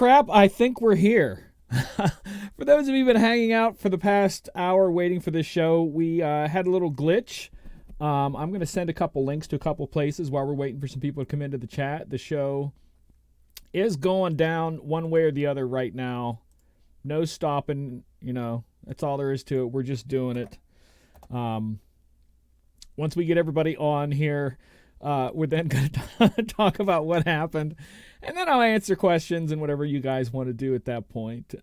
crap, I think we're here. For those of you who've been hanging out for the past hour waiting for this show, we had a little glitch. I'm going to send a couple links to a couple places while we're waiting for some people to come into the chat. The show is going down one way or the other right now. No stopping, that's all there is to it. We're just doing it. Once we get everybody on here, we're then going to talk about what happened, and then I'll answer questions and whatever you guys want to do at that point.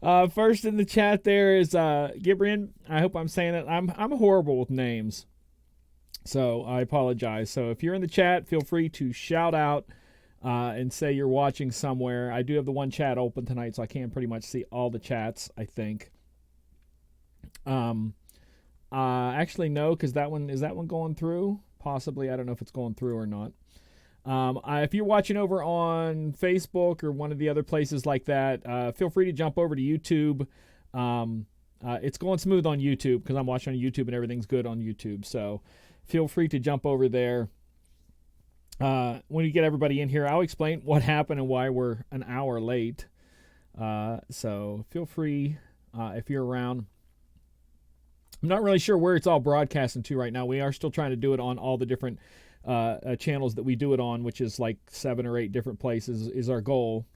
First in the chat there is Gibrian. I hope I'm saying it. I'm horrible with names, so I apologize. So if you're in the chat, feel free to shout out and say you're watching somewhere. I do have the one chat open tonight, so I can pretty much see all the chats, I think. Actually, no, because is that one going through? Possibly. I don't know if it's going through or not. If you're watching over on Facebook or one of the other places like that, feel free to jump over to YouTube. It's going smooth on YouTube because I'm watching on YouTube and everything's good on YouTube. So feel free to jump over there. When you get everybody in here, I'll explain what happened and why we're an hour late. So feel free if you're around. I'm not really sure where it's all broadcasting to right now. We are still trying to do it on all the different channels that we do it on, which is like 7 or 8 different places is our goal.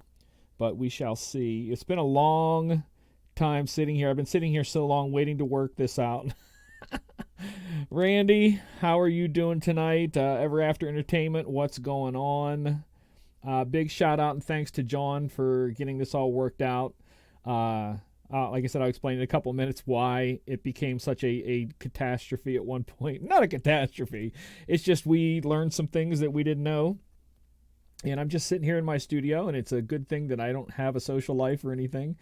But we shall see. It's been a long time sitting here. I've been sitting here so long waiting to work this out. Randy, how are you doing tonight? Ever After Entertainment, what's going on? Big shout out and thanks to John for getting this all worked out. Like I said, I'll explain in a couple of minutes why it became such a catastrophe at one point. Not a catastrophe. It's just we learned some things that we didn't know. And I'm just sitting here in my studio, and it's a good thing that I don't have a social life or anything.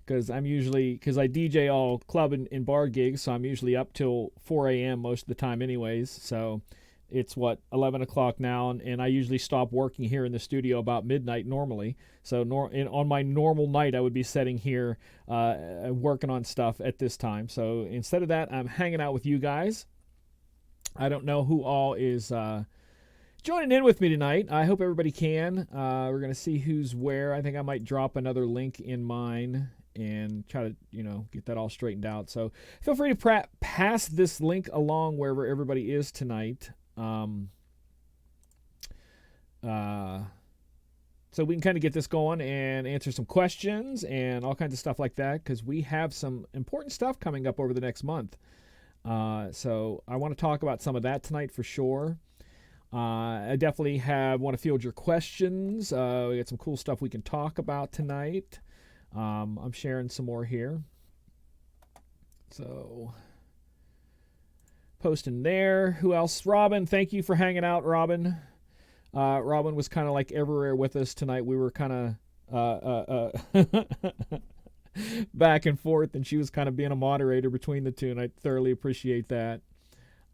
Because I DJ all club and bar gigs, so I'm usually up till 4 a.m. most of the time anyways. So it's 11 o'clock now, and I usually stop working here in the studio about midnight normally. So on my normal night, I would be sitting here working on stuff at this time. So instead of that, I'm hanging out with you guys. I don't know who all is joining in with me tonight. I hope everybody can. We're going to see who's where. I think I might drop another link in mine and try to, get that all straightened out. So feel free to pass this link along wherever everybody is tonight. So we can kind of get this going and answer some questions and all kinds of stuff like that, because we have some important stuff coming up over the next month. So I want to talk about some of that tonight for sure. I definitely want to field your questions. We got some cool stuff we can talk about tonight. I'm sharing some more here. So posting there. Who else? Robin, thank you for hanging out, Robin. Robin was kind of like everywhere with us tonight. We were kind of back and forth, and she was kind of being a moderator between the two, and I thoroughly appreciate that.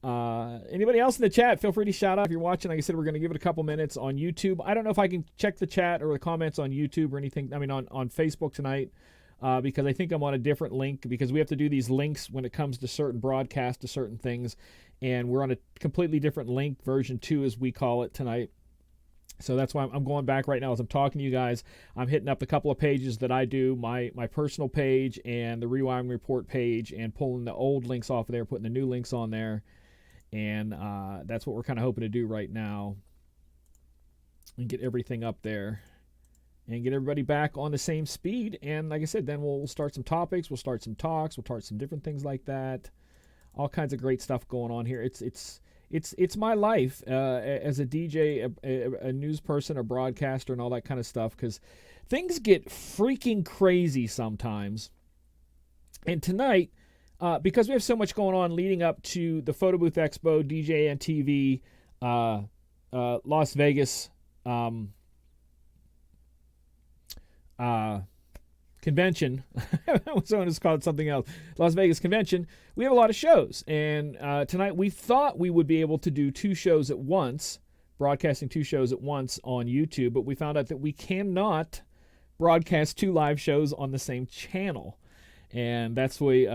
Anybody else in the chat, feel free to shout out if you're watching. Like I said, we're going to give it a couple minutes on YouTube. I don't know if I can check the chat or the comments on YouTube or anything. I mean, on Facebook tonight, because I think I'm on a different link, because we have to do these links when it comes to certain broadcasts, to certain things, and we're on a completely different link, version 2 as we call it tonight. So that's why I'm going back right now as I'm talking to you guys. I'm hitting up a couple of pages that I do, my personal page and the Rewiring Report page, and pulling the old links off of there, putting the new links on there. And that's what we're kind of hoping to do right now, and get everything up there and get everybody back on the same speed. And like I said, then we'll start some topics, we'll start some talks, we'll start some different things like that. All kinds of great stuff going on here. It's my life as a DJ, a news person, a broadcaster, and all that kind of stuff, because things get freaking crazy sometimes. And tonight, because we have so much going on leading up to the Photo Booth Expo, DJNTV, Las Vegas convention. Someone has called it something else. Las Vegas convention. We have a lot of shows, and tonight we thought we would be able to do 2 shows at once, broadcasting 2 shows at once on YouTube, but we found out that we cannot broadcast 2 live shows on the same channel. And that's the way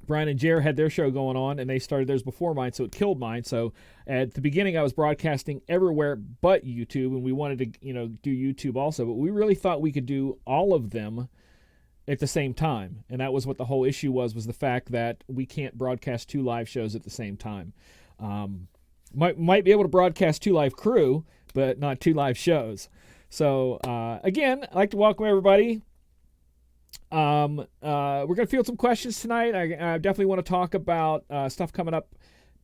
Brian and Jer had their show going on, and they started theirs before mine, so it killed mine. So at the beginning, I was broadcasting everywhere but YouTube, and we wanted to, do YouTube also. But we really thought we could do all of them at the same time, and that was what the whole issue was the fact that we can't broadcast 2 live shows at the same time. Might be able to broadcast 2 live crew, but not 2 live shows. So again, I'd like to welcome everybody. We're going to field some questions tonight. I definitely want to talk about stuff coming up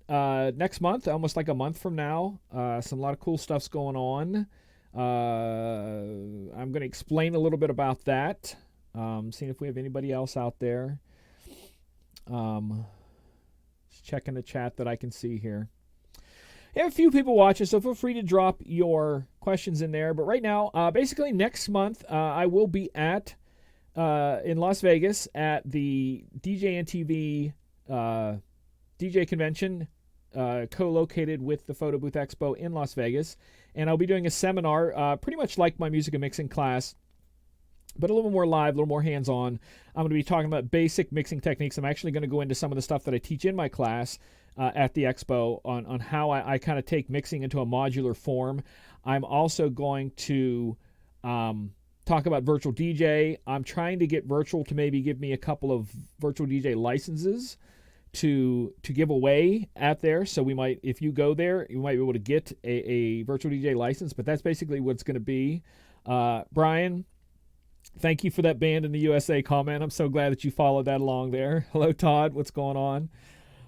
next month, almost like a month from now. A lot of cool stuff's going on. I'm going to explain a little bit about that. Seeing if we have anybody else out there. Just checking the chat that I can see here. I have a few people watching, so feel free to drop your questions in there. But right now, basically next month, I will be in Las Vegas at the DJNTV DJ Convention, co-located with the Photo Booth Expo in Las Vegas. And I'll be doing a seminar, pretty much like my music and mixing class, but a little more live, a little more hands-on. I'm going to be talking about basic mixing techniques. I'm actually going to go into some of the stuff that I teach in my class at the expo on how I kind of take mixing into a modular form. I'm also going to talk about virtual DJ. I'm trying to get virtual to maybe give me a couple of virtual DJ licenses to give away at there. So we might, if you go there, you might be able to get a virtual DJ license, but that's basically what it's going to be. Brian, thank you for that band in the USA comment. I'm so glad that you followed that along there. Hello, Todd. What's going on?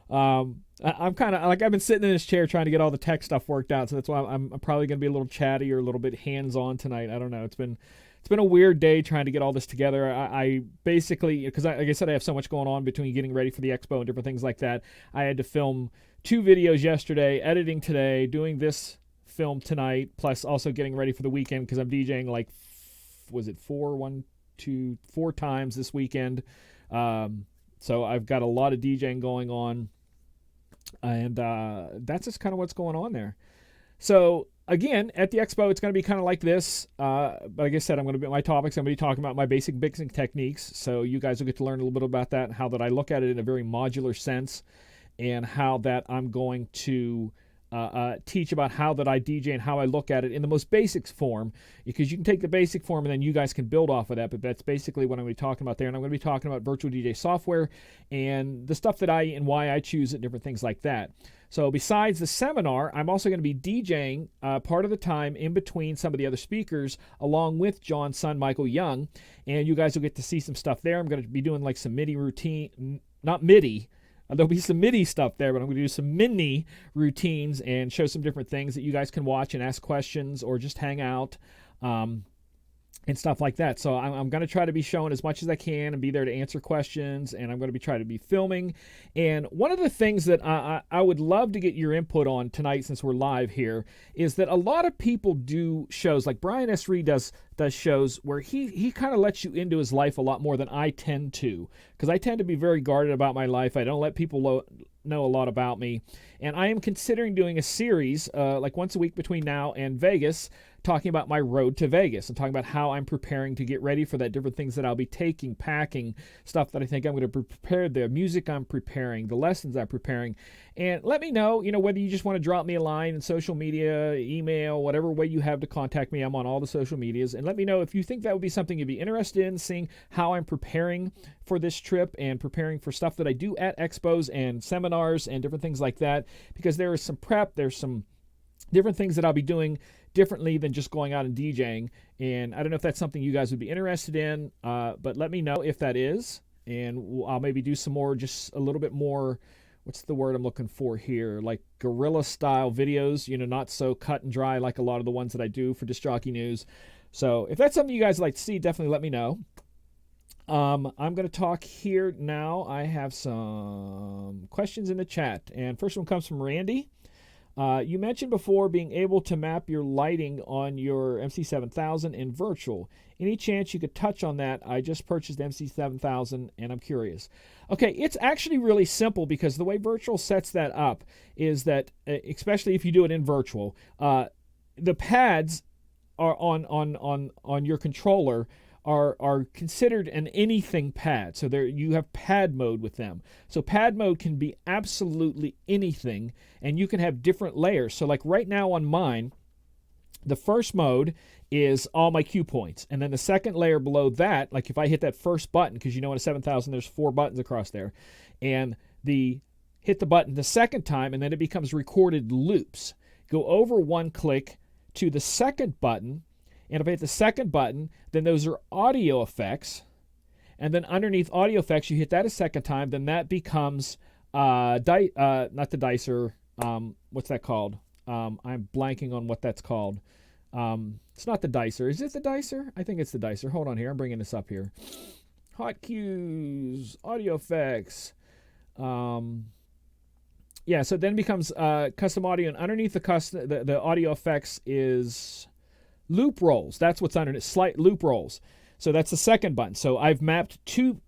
I'm kind of like, I've been sitting in this chair trying to get all the tech stuff worked out. So that's why I'm probably going to be a little chatty or a little bit hands-on tonight. I don't know. It's been a weird day trying to get all this together. I basically, because like I said, I have so much going on between getting ready for the expo and different things like that. I had to film 2 videos yesterday, editing today, doing this film tonight, plus also getting ready for the weekend because I'm DJing like, was it 4 times this weekend. So I've got a lot of DJing going on, and that's just kind of what's going on there. So again, at the expo, it's going to be kind of like this. But like I said, I'm going to be my topics. I'm going to be talking about my basic mixing techniques. So you guys will get to learn a little bit about that and how that I look at it in a very modular sense, and how that I'm going to teach about how that I DJ and how I look at it in the most basic form, because you can take the basic form and then you guys can build off of that. But that's basically what I'm going to be talking about there. And I'm going to be talking about virtual DJ software and the stuff that and why I choose it, different things like that. So besides the seminar, I'm also going to be DJing part of the time in between some of the other speakers, along with John's son, Michael Young. And you guys will get to see some stuff there. I'm going to be doing like some MIDI routine, not MIDI. There'll be some MIDI stuff there, but I'm going to do some mini routines and show some different things that you guys can watch and ask questions or just hang out and stuff like that. So I'm going to try to be showing as much as I can and be there to answer questions, and I'm going to be trying to be filming. And one of the things that I would love to get your input on tonight, since we're live here, is that a lot of people do shows, like Brian S. Reed does shows where he kind of lets you into his life a lot more than I tend to, because I tend to be very guarded about my life. I don't let people know a lot about me, and I am considering doing a series like once a week between now and Vegas, talking about my road to Vegas and talking about how I'm preparing to get ready for that, different things that I'll be taking, packing, stuff that I think I'm going to be prepared, the music I'm preparing, the lessons I'm preparing. And let me know, whether you just want to drop me a line in social media, email, whatever way you have to contact me. I'm on all the social medias. And let me know if you think that would be something you'd be interested in, seeing how I'm preparing for this trip and preparing for stuff that I do at expos and seminars and different things like that, because there is some prep, there's some different things that I'll be doing differently than just going out and DJing. And I don't know if that's something you guys would be interested in, but let me know if that is, and I'll maybe do some more, just a little bit more, what's the word I'm looking for here, like guerrilla style videos, not so cut and dry like a lot of the ones that I do for Disc Jockey News. So if that's something you guys like to see, definitely let me know. I'm going to talk here now. I have some questions in the chat, and first one comes from Randy. You mentioned before being able to map your lighting on your MC7000 in virtual. Any chance you could touch on that? I just purchased MC7000 and I'm curious. Okay, it's actually really simple, because the way virtual sets that up is that, especially if you do it in virtual, the pads are on your controller are considered an anything pad. So there you have pad mode with them. So pad mode can be absolutely anything, and you can have different layers. So like right now on mine, the first mode is all my cue points. And then the second layer below that, like if I hit that first button, because you know in a 7000 there's 4 buttons across there, and hit the button the second time, and then it becomes recorded loops. Go over one click to the second button, and if I hit the second button, then those are audio effects. And then underneath audio effects, you hit that a second time, then that becomes not the dicer. What's that called? I'm blanking on what that's called. It's not the dicer. Is it the dicer? I think it's the dicer. Hold on here. I'm bringing this up here. Hot cues, audio effects. Yeah, so then it becomes custom audio, and underneath the audio effects is loop rolls. That's what's underneath, slight loop rolls. So that's the second button. So I've mapped two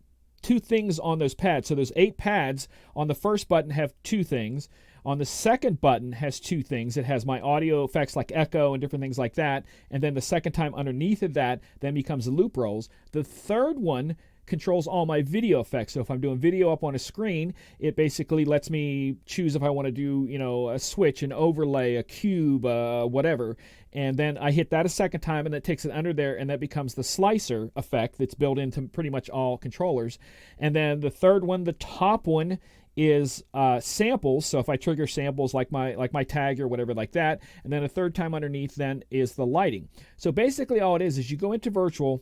things on those pads. So those 8 pads on the first button have 2 things. On the second button has 2 things. It has my audio effects like echo and different things like that. And then the second time underneath of that then becomes the loop rolls. The third one controls all my video effects. So if I'm doing video up on a screen, it basically lets me choose if I want to do, a switch, an overlay, a cube, whatever. And then I hit that a second time, and that takes it under there, and that becomes the slicer effect that's built into pretty much all controllers. And then the third one, the top one, is samples. So if I trigger samples like my tag or whatever like that, and then a third time underneath then is the lighting. So basically all it is you go into virtual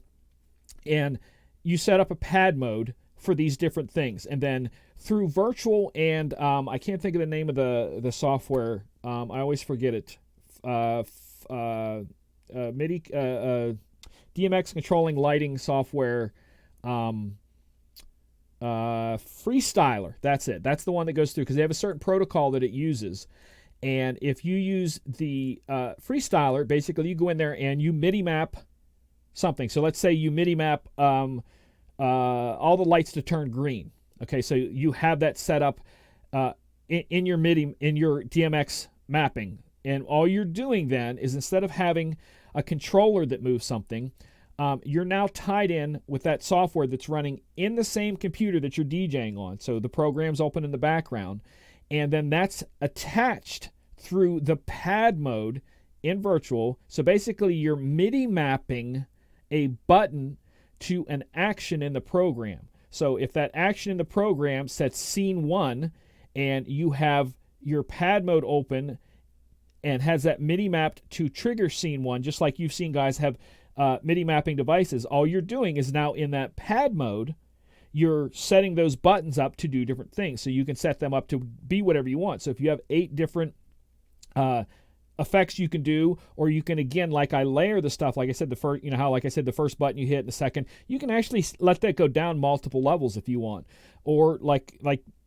and you set up a pad mode for these different things, and then through virtual and I can't think of the name of the software. I always forget it. MIDI DMX controlling lighting software. Freestyler. That's it. That's the one that goes through, because they have a certain protocol that it uses. And if you use the Freestyler, basically you go in there and you MIDI map something. So let's say you MIDI map all the lights to turn green. Okay, so you have that set up in your MIDI, in your DMX mapping. And all you're doing then is, instead of having a controller that moves something, you're now tied in with that software that's running in the same computer that you're DJing on. So the program's open in the background, and then that's attached through the pad mode in virtual. So basically you're MIDI mapping a button to an action in the program. So if that action in the program sets scene 1, and you have your pad mode open and has that MIDI mapped to trigger scene 1, just like you've seen guys have MIDI mapping devices, all you're doing is now in that pad mode, you're setting those buttons up to do different things. So you can set them up to be whatever you want. So if you have 8 different effects you can do, or you can, again, like I layer the stuff, like I said, the first, like I said, the first button you hit, the second, you can actually let that go down multiple levels if you want. Or like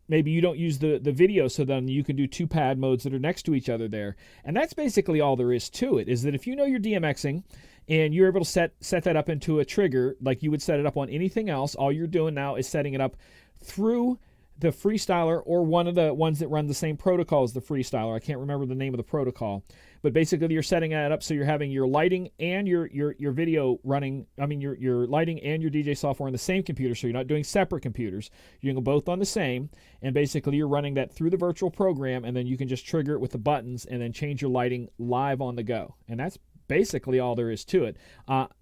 maybe you don't use the video, so then you can do 2 pad modes that are next to each other there. And that's basically all there is to it, is that if you know you're DMXing and you're able to set that up into a trigger like you would set it up on anything else, all you're doing now is setting it up through the Freestyler, or one of the ones that run the same protocol as the Freestyler. I can't remember the name of the protocol, but basically you're setting that up so you're having your lighting and your video running. I mean your lighting and your DJ software on the same computer, so you're not doing separate computers. You're doing both on the same, and basically you're running that through the virtual program, and then you can just trigger it with the buttons and then change your lighting live on the go. And that's basically all there is to it.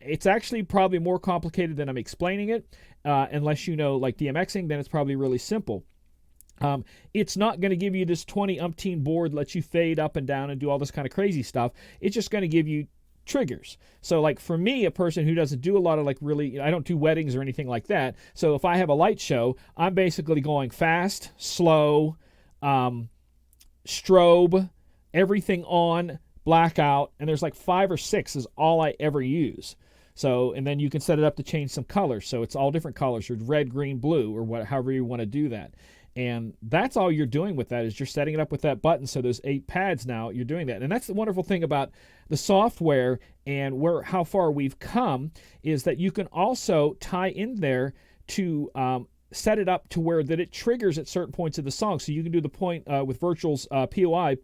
It's actually probably more complicated than I'm explaining it. Unless you know like DMXing, then it's probably really simple. It's not going to give you this 20 umpteen board, let you fade up and down and do all this kind of crazy stuff. It's just going to give you triggers. So like for me, a person who doesn't do a lot of I don't do weddings or anything like that. So if I have a light show, I'm basically going fast, slow, strobe, everything on, blackout, and there's like 5 or 6 is all I ever use. So, and then you can set it up to change some colors. So it's all different colors, or red, green, blue, or however you want to do that. And that's all you're doing with that, is you're setting it up with that button. So those 8 pads now, you're doing that. And that's the wonderful thing about the software and how far we've come, is that you can also tie in there to set it up to where that it triggers at certain points of the song. So you can do the point with Virtual's POI,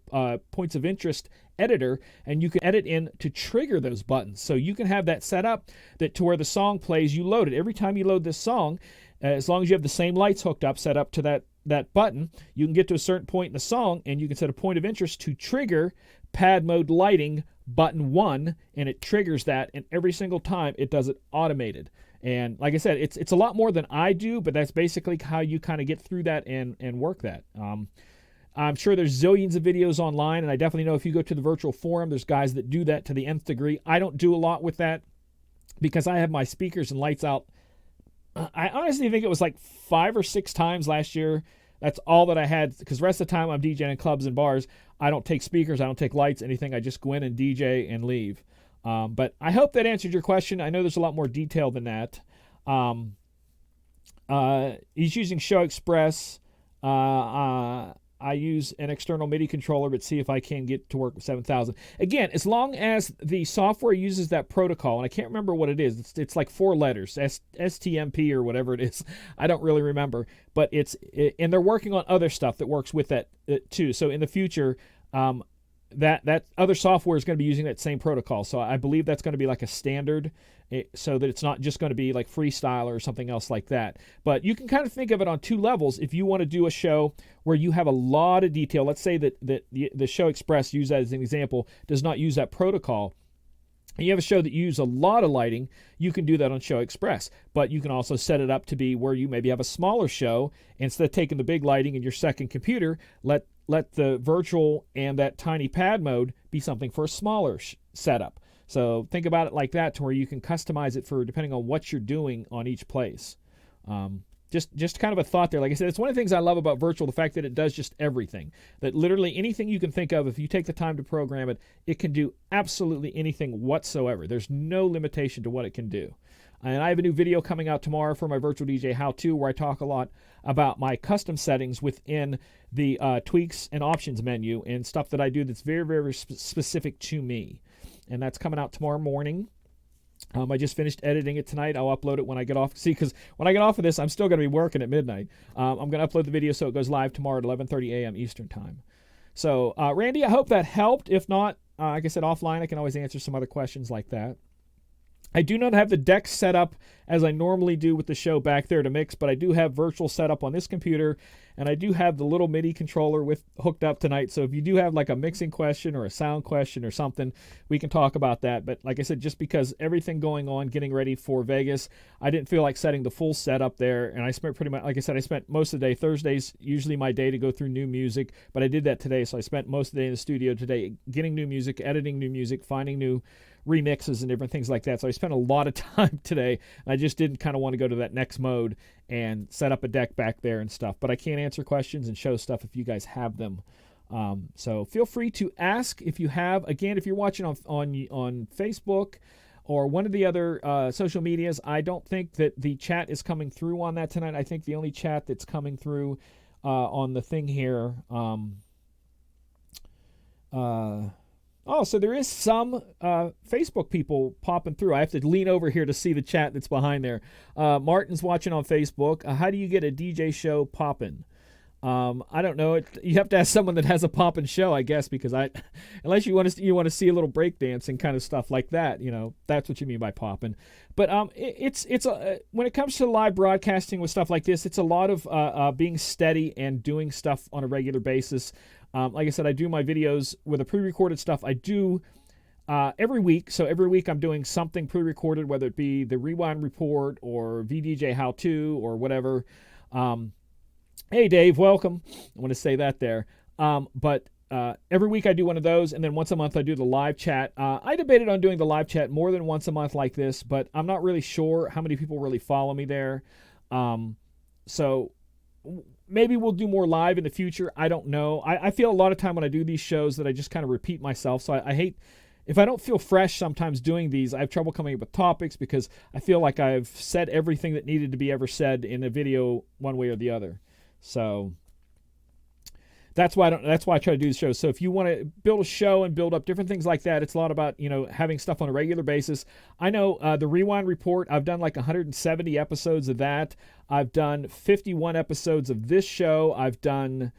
points of interest editor, and you can edit in to trigger those buttons. So you can have that set up that to where the song plays, you load it. Every time you load this song, as long as you have the same lights hooked up, set up to that button, you can get to a certain point in the song, and you can set a point of interest to trigger pad mode lighting button 1, and it triggers that, and every single time it does it automated. And like I said, it's a lot more than I do, but that's basically how you kind of get through that and work that. I'm sure there's zillions of videos online, and I definitely know if you go to the virtual forum, there's guys that do that to the nth degree. I don't do a lot with that because I have my speakers and lights out. I honestly think it was like 5 or 6 times last year. That's all that I had, because the rest of the time I'm DJing in clubs and bars. I don't take speakers, I don't take lights, anything. I just go in and DJ and leave. But I hope that answered your question. I know there's a lot more detail than that. He's using Show Express. I use an external MIDI controller, but see if I can get to work with 7000. Again, as long as the software uses that protocol, and I can't remember what it is. It's like 4 letters, STMP or whatever it is. I don't really remember, but and they're working on other stuff that works with that too. So in the future, that other software is going to be using that same protocol. So I believe that's going to be like a standard, so that it's not just going to be like freestyle or something else like that. But you can kind of think of it on 2 levels. If you want to do a show where you have a lot of detail, let's say that the Show Express, use that as an example, does not use that protocol, and you have a show that you use a lot of lighting, you can do that on Show Express. But you can also set it up to be where you maybe have a smaller show. Instead of taking the big lighting in your second computer, let the virtual and that tiny pad mode be something for a smaller setup. So think about it like that, to where you can customize it for depending on what you're doing on each place. Just kind of a thought there. Like I said, it's one of the things I love about virtual, the fact that it does just everything. That literally anything you can think of, if you take the time to program it, it can do absolutely anything whatsoever. There's no limitation to what it can do. And I have a new video coming out tomorrow for my Virtual DJ How-To, where I talk a lot about my custom settings within the tweaks and options menu and stuff that I do that's very, very specific to me. And that's coming out tomorrow morning. I just finished editing it tonight. I'll upload it when I get off. See, because when I get off of this, I'm still going to be working at midnight. I'm going to upload the video so it goes live tomorrow at 11:30 a.m. Eastern Time. So, Randy, I hope that helped. If not, like I said, offline, I can always answer some other questions like that. I do not have the decks set up as I normally do with the show back there to mix, but I do have virtual set up on this computer, and I do have the little MIDI controller hooked up tonight. So if you do have like a mixing question or a sound question or something, we can talk about that. But like I said, just because everything going on, getting ready for Vegas, I didn't feel like setting the full setup there, and I spent pretty much, like I said, I spent most of the day. Thursday's usually my day to go through new music, but I did that today, so I spent most of the day in the studio today getting new music, editing new music, finding new remixes and different things like that. So I spent a lot of time today. I just didn't kind of want to go to that next mode and set up a deck back there and stuff. But I can answer questions and show stuff if you guys have them. So feel free to ask if you have. Again, if you're watching on Facebook or one of the other social medias, I don't think that the chat is coming through on that tonight. I think the only chat that's coming through on the thing here. Oh, so there is some Facebook people popping through. I have to lean over here to see the chat that's behind there. Martin's watching on Facebook. How do you get a DJ show popping? I don't know. You have to ask someone that has a popping show, I guess, because unless you want to see a little breakdancing kind of stuff like that, that's what you mean by popping. But it's when it comes to live broadcasting with stuff like this, it's a lot of being steady and doing stuff on a regular basis. Like I said, I do my videos with the pre-recorded stuff. I do every week. So every week I'm doing something pre-recorded, whether it be the Rewind Report or VDJ How-To or whatever. Hey, Dave, welcome. I want to say that there. But every week I do one of those, and then once a month I do the live chat. I debated on doing the live chat more than once a month like this, but I'm not really sure how many people really follow me there. So maybe we'll do more live in the future. I don't know. I feel a lot of time when I do these shows that I just kind of repeat myself. So I hate, if I don't feel fresh sometimes doing these, I have trouble coming up with topics because I feel like I've said everything that needed to be ever said in a video one way or the other. So that's why I try to do the show. So if you want to build a show and build up different things like that, it's a lot about, having stuff on a regular basis. I know the Rewind Report, I've done like 170 episodes of that. I've done 51 episodes of this show. I've done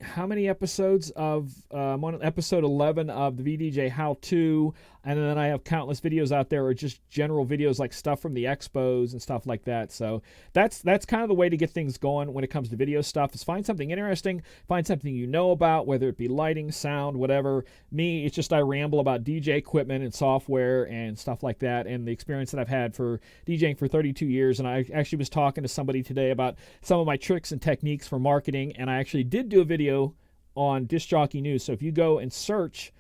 how many episodes of I'm on episode 11 of the VDJ How To, and then I have countless videos out there, or just general videos like stuff from the expos and stuff like that. So that's kind of the way to get things going when it comes to video stuff, is find something interesting, find something you know about, whether it be lighting, sound, whatever. Me, it's just I ramble about DJ equipment and software and stuff like that, and the experience that I've had for DJing for 32 years. And I actually was talking to somebody today about some of my tricks and techniques for marketing, and I actually did do a video on Disc Jockey News. So if you go and search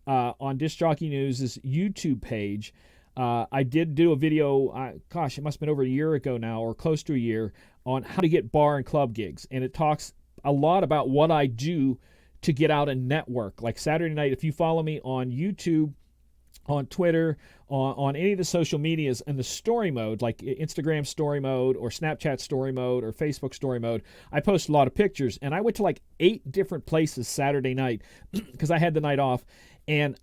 on Disc Jockey News' YouTube page, I did do a video, it must have been over a year ago now, or close to a year, on how to get bar and club gigs. And it talks a lot about what I do to get out and network. Like Saturday night, if you follow me on YouTube, on Twitter, on any of the social medias, and the story mode, like Instagram story mode or Snapchat story mode or Facebook story mode, I post a lot of pictures. And I went to like 8 different places Saturday night because I had the night off. And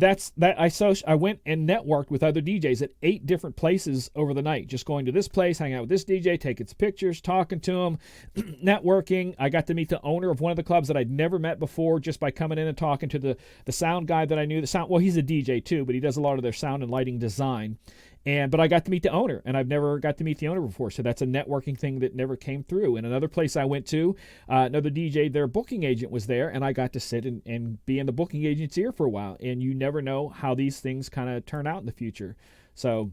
I went and networked with other DJs at 8 different places over the night, just going to this place, hanging out with this DJ, taking some pictures, talking to him, networking. I got to meet the owner of one of the clubs that I'd never met before just by coming in and talking to the sound guy that I knew. He's a DJ too, but he does a lot of their sound and lighting design. But I got to meet the owner, and I've never got to meet the owner before, so that's a networking thing that never came through. And another place I went to, another DJ, their booking agent was there, and I got to sit and be in the booking agent's ear for a while. And you never know how these things kind of turn out in the future. So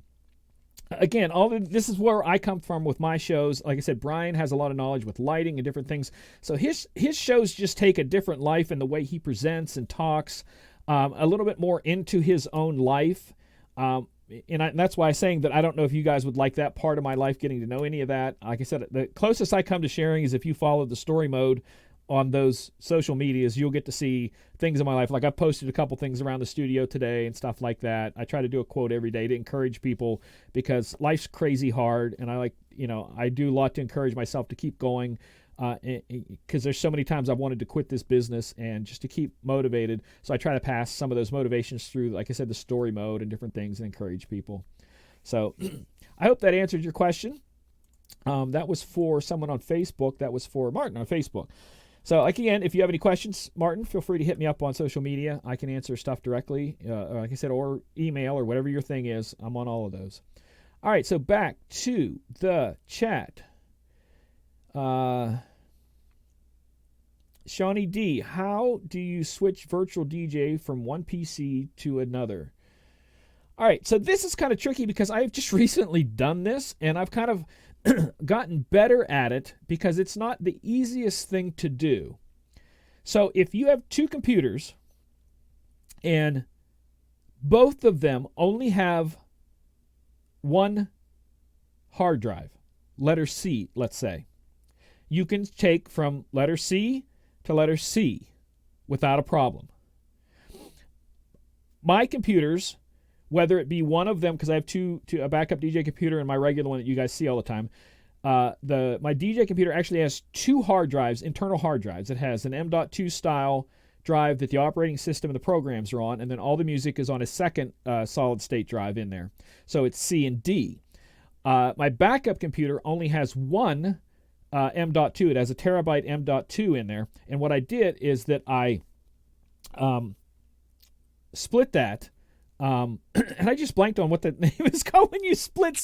again, this is where I come from with my shows. Like I said, Brian has a lot of knowledge with lighting and different things. So his shows just take a different life in the way he presents and talks, a little bit more into his own life. And that's why I'm saying that I don't know if you guys would like that part of my life, getting to know any of that. Like I said, the closest I come to sharing is if you follow the story mode on those social medias, you'll get to see things in my life. Like I posted a couple things around the studio today and stuff like that. I try to do a quote every day to encourage people, because life's crazy hard, and I do a lot to encourage myself to keep going. Because there's so many times I've wanted to quit this business, and just to keep motivated. So I try to pass some of those motivations through, like I said, the story mode and different things, and encourage people. So I hope that answered your question. That was for someone on Facebook. That was for Martin on Facebook. So again, if you have any questions, Martin, feel free to hit me up on social media. I can answer stuff directly, like I said, or email, or whatever your thing is. I'm on all of those. All right, so back to the chat. Shawnee D, how do you switch virtual DJ from one PC to another? All right, so this is kind of tricky because I've just recently done this, and I've kind of gotten better at it because it's not the easiest thing to do. So if you have 2 computers and both of them only have one hard drive, letter C, let's say, you can take from letter C to letter C without a problem. My computers, whether it be one of them, because I have a backup DJ computer and my regular one that you guys see all the time, my DJ computer actually has 2 hard drives, internal hard drives. It has an M.2 style drive that the operating system and the programs are on, and then all the music is on a second solid state drive in there. So it's C and D. My backup computer only has one M.2. It has a terabyte M.2 in there. And what I did is that I split that. And I just blanked on what the name is called when you split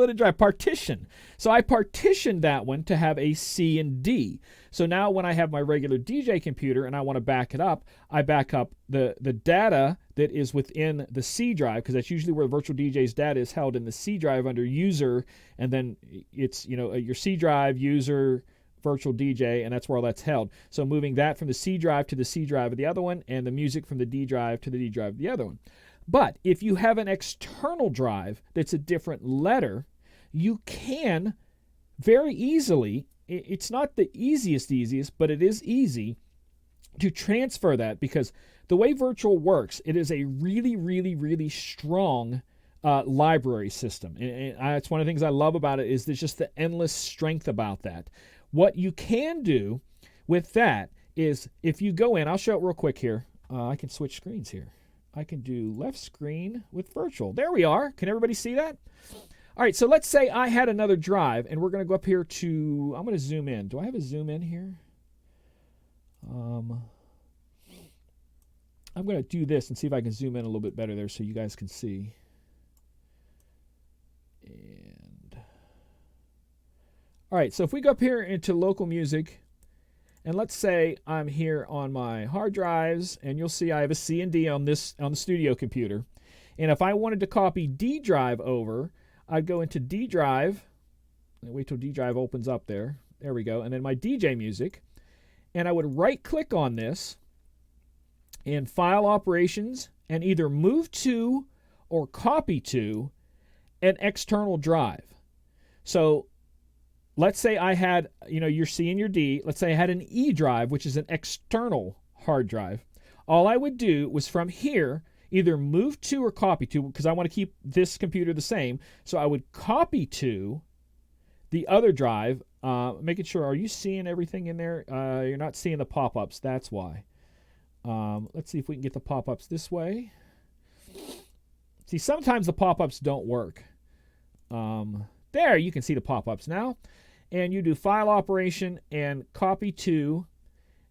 a drive. Partition. So I partitioned that one to have a C and D. So now when I have my regular DJ computer and I want to back it up, I back up the data that is within the C drive, because that's usually where virtual DJ's data is held, in the C drive under user, and then it's your C drive, user, virtual DJ, and that's where all that's held. So moving that from the C drive to the C drive of the other one, and the music from the D drive to the D drive of the other one. But if you have an external drive that's a different letter, you can very easily, it's not the easiest, but it is easy to transfer that, because the way virtual works, it is a really, really, really strong library system. And it's one of the things I love about it, is there's just the endless strength about that. What you can do with that is if you go in, I'll show it real quick here. I can switch screens here. I can do left screen with virtual. There we are. Can everybody see that? All right, so let's say I had another drive, and we're going to go up here to, I'm going to zoom in. Do I have a zoom in here? I'm going to do this and see if I can zoom in a little bit better there so you guys can see. And all right, so if we go up here into local music, and let's say I'm here on my hard drives, and you'll see I have a C and D on the studio computer. And if I wanted to copy D drive over, I'd go into D drive, and wait till D drive opens up there. There we go. And then my DJ music. And I would right click on this and file operations and either move to or copy to an external drive. So let's say I had, your C and your D, let's say I had an E drive, which is an external hard drive. All I would do was from here, either move to or copy to, because I want to keep this computer the same. So I would copy to the other drive, making sure, are you seeing everything in there? You're not seeing the pop-ups, that's why. Let's see if we can get the pop-ups this way. See, sometimes the pop-ups don't work. There, you can see the pop-ups now. And you do file operation and copy to,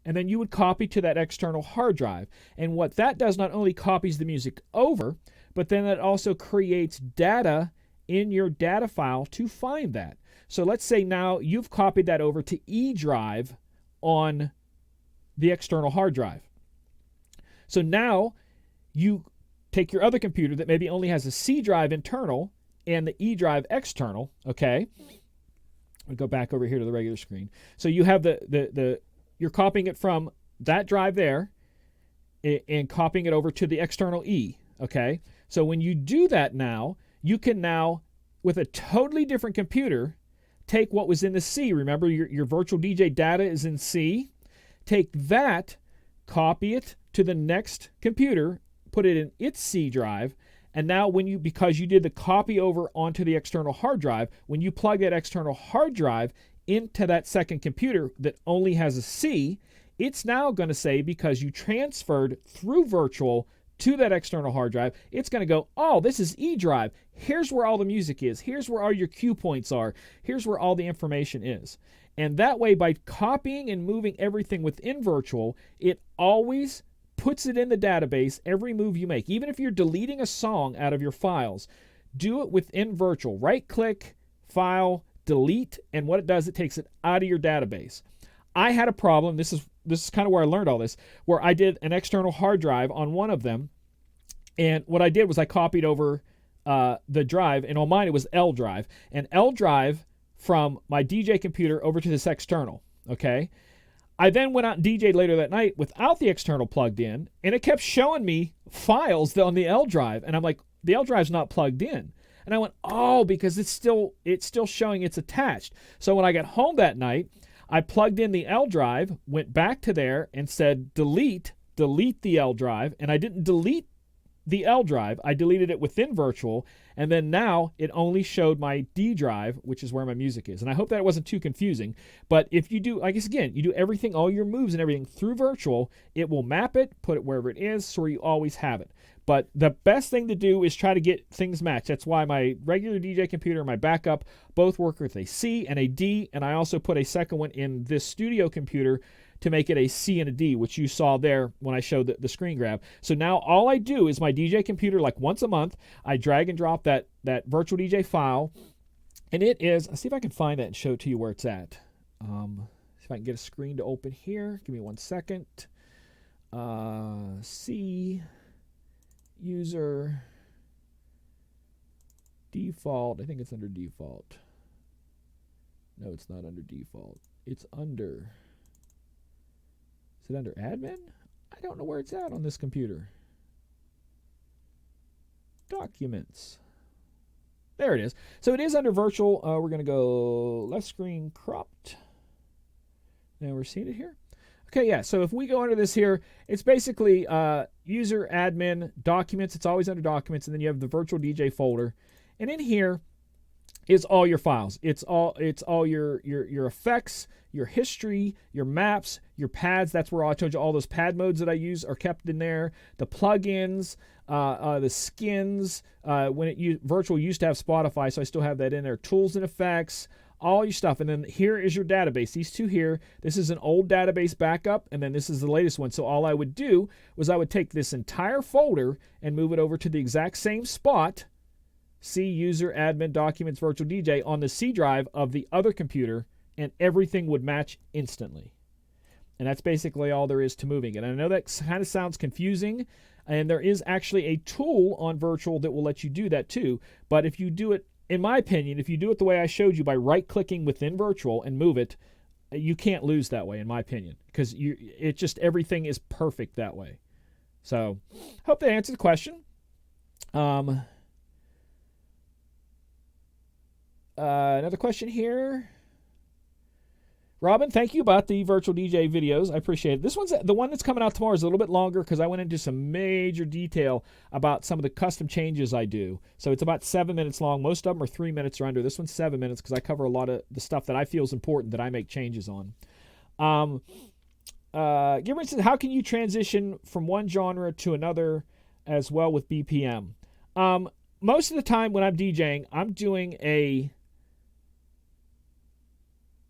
and then you would copy to that external hard drive. And what that does, not only copies the music over, but then it also creates data in your data file to find that. So let's say now you've copied that over to E drive on the external hard drive. So now you take your other computer that maybe only has a C drive internal and the E drive external, okay? We'll go back over here to the regular screen. So you have you're copying it from that drive there and copying it over to the external E, okay? So when you do that now, you can now, with a totally different computer, take what was in the C. Remember, your virtual DJ data is in C. Take that, copy it to the next computer, put it in its C drive, and now because you did the copy over onto the external hard drive, when you plug that external hard drive into that second computer that only has a C, it's now going to say, because you transferred through virtual to that external hard drive, it's going to go, oh, this is E drive. Here's where all the music is. Here's where all your cue points are. Here's where all the information is. And that way, by copying and moving everything within virtual, it always puts it in the database every move you make. Even if you're deleting a song out of your files, do it within virtual. Right-click, file, delete, and what it does, it takes it out of your database. I had a problem. This is kind of where I learned all this, where I did an external hard drive on one of them, and what I did was I copied over the drive, and on mine it was L drive, and L drive from my DJ computer over to this external, okay? I then went out and DJ'd later that night without the external plugged in, and it kept showing me files on the L drive, and I'm like, the L drive's not plugged in. And I went, oh, because it's still showing it's attached. So when I got home that night, I plugged in the L drive, went back to there, and said delete the L drive, and I didn't delete the L drive. I deleted it within virtual, and then now it only showed my D drive, which is where my music is. And I hope that it wasn't too confusing, but if you do, I guess again, you do everything, all your moves and everything through virtual, it will map it, put it wherever it is, so you always have it. But the best thing to do is try to get things matched. That's why my regular DJ computer and my backup both work with a C and a D, and I also put a second one in this studio computer to make it a C and a D, which you saw there when I showed the screen grab. So now all I do is my DJ computer, like once a month, I drag and drop that virtual DJ file, and it is, let's see if I can find that and show it to you where it's at. See if I can get a screen to open here. Give me 1 second. C, user, default. I think it's under default. No, it's not under default. It's under... Is it under admin? I don't know where it's at on this computer. Documents. There it is. So it is under virtual. We're going to go left screen cropped. And we're seeing it here. Okay, yeah. So if we go under this here, it's basically user, admin, documents. It's always under documents. And then you have the virtual DJ folder. And in here, is all your files. It's all your effects, your history, your maps, your pads. That's where I told you all those pad modes that I use are kept in there. The plugins, the skins. Virtual used to have Spotify, so I still have that in there. Tools and effects, all your stuff. And then here is your database. These two here. This is an old database backup, and then this is the latest one. So all I would do was I would take this entire folder and move it over to the exact same spot. C user admin documents virtual DJ on the C drive of the other computer, and everything would match instantly. And that's basically all there is to moving it. And I know that kind of sounds confusing, and there is actually a tool on virtual that will let you do that too. But if you do it, in my opinion, if you do it the way I showed you by right-clicking within virtual and move it, you can't lose that way, in my opinion, because everything is perfect that way. So, hope that answered the question. Another question here. Robin, thank you about the virtual DJ videos. I appreciate it. This one's the one that's coming out tomorrow is a little bit longer because I went into some major detail about some of the custom changes I do. So it's about 7 minutes long. Most of them are 3 minutes or under. This one's 7 minutes because I cover a lot of the stuff that I feel is important that I make changes on. Gilbert says, how can you transition from one genre to another as well with BPM? Most of the time when I'm DJing, I'm doing a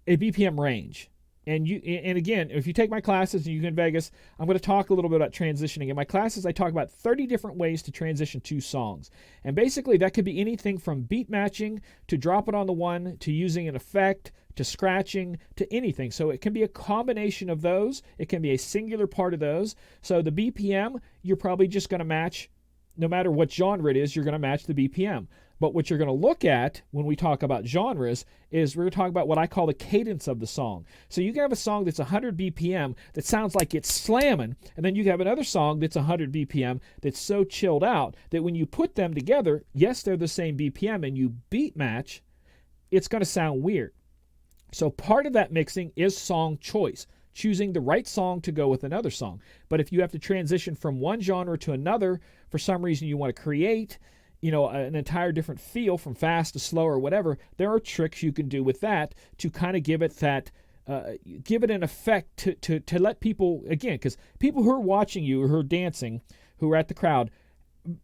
BPM range. And again, if you take my classes and you go in Vegas, I'm going to talk a little bit about transitioning. In my classes, I talk about 30 different ways to transition two songs. And basically, that could be anything from beat matching to drop it on the one to using an effect to scratching to anything. So it can be a combination of those. It can be a singular part of those. So the BPM, you're probably just going to match, no matter what genre it is, you're going to match the BPM. But what you're going to look at when we talk about genres is we're going to talk about what I call the cadence of the song. So you can have a song that's 100 BPM that sounds like it's slamming, and then you have another song that's 100 BPM that's so chilled out that when you put them together, yes, they're the same BPM, and you beat match, it's going to sound weird. So part of that mixing is song choice, choosing the right song to go with another song. But if you have to transition from one genre to another, for some reason you want to create an entire different feel from fast to slow or whatever, there are tricks you can do with that to kind of give it that, give it an effect to let people, again, because people who are watching you, who are dancing, who are at the crowd,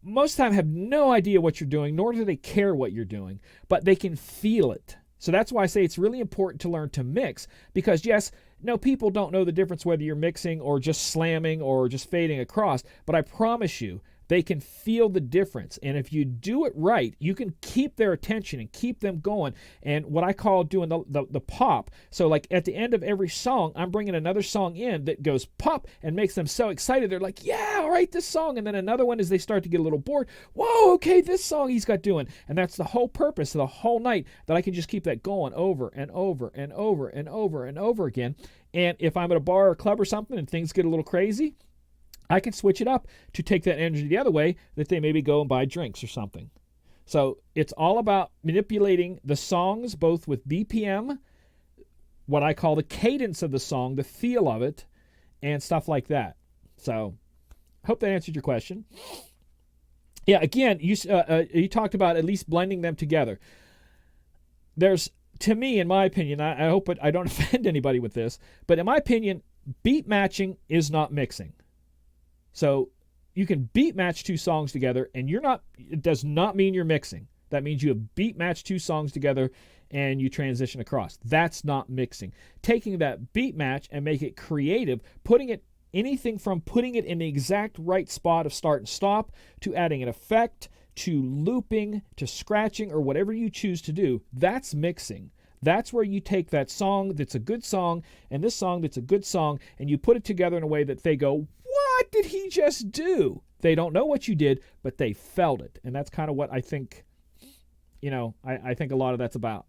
most of the time have no idea what you're doing, nor do they care what you're doing, but they can feel it. So that's why I say it's really important to learn to mix, because yes, no, people don't know the difference whether you're mixing or just slamming or just fading across, but I promise you, they can feel the difference. And if you do it right, you can keep their attention and keep them going. And what I call doing the pop. So like at the end of every song, I'm bringing another song in that goes pop and makes them so excited. They're like, yeah, all right, this song. And then another one as they start to get a little bored. Whoa, okay, this song he's got doing. And that's the whole purpose of the whole night, that I can just keep that going over and over and over and over and over again. And if I'm at a bar or a club or something and things get a little crazy, I can switch it up to take that energy the other way, that they maybe go and buy drinks or something. So it's all about manipulating the songs, both with BPM, what I call the cadence of the song, the feel of it, and stuff like that. So hope that answered your question. Yeah, again, you talked about at least blending them together. There's, to me, in my opinion, I hope I don't offend anybody with this, but in my opinion, beat matching is not mixing. So you can beat match two songs together, and it does not mean you're mixing. That means you have beat matched two songs together and you transition across. That's not mixing. Taking that beat match and make it creative, anything from putting it in the exact right spot of start and stop, to adding an effect, to looping, to scratching, or whatever you choose to do, that's mixing. That's where you take that song that's a good song and this song that's a good song, and you put it together in a way that they go, what did he just do? They don't know what you did, but they felt it. And that's kind of what I think, I think a lot of that's about,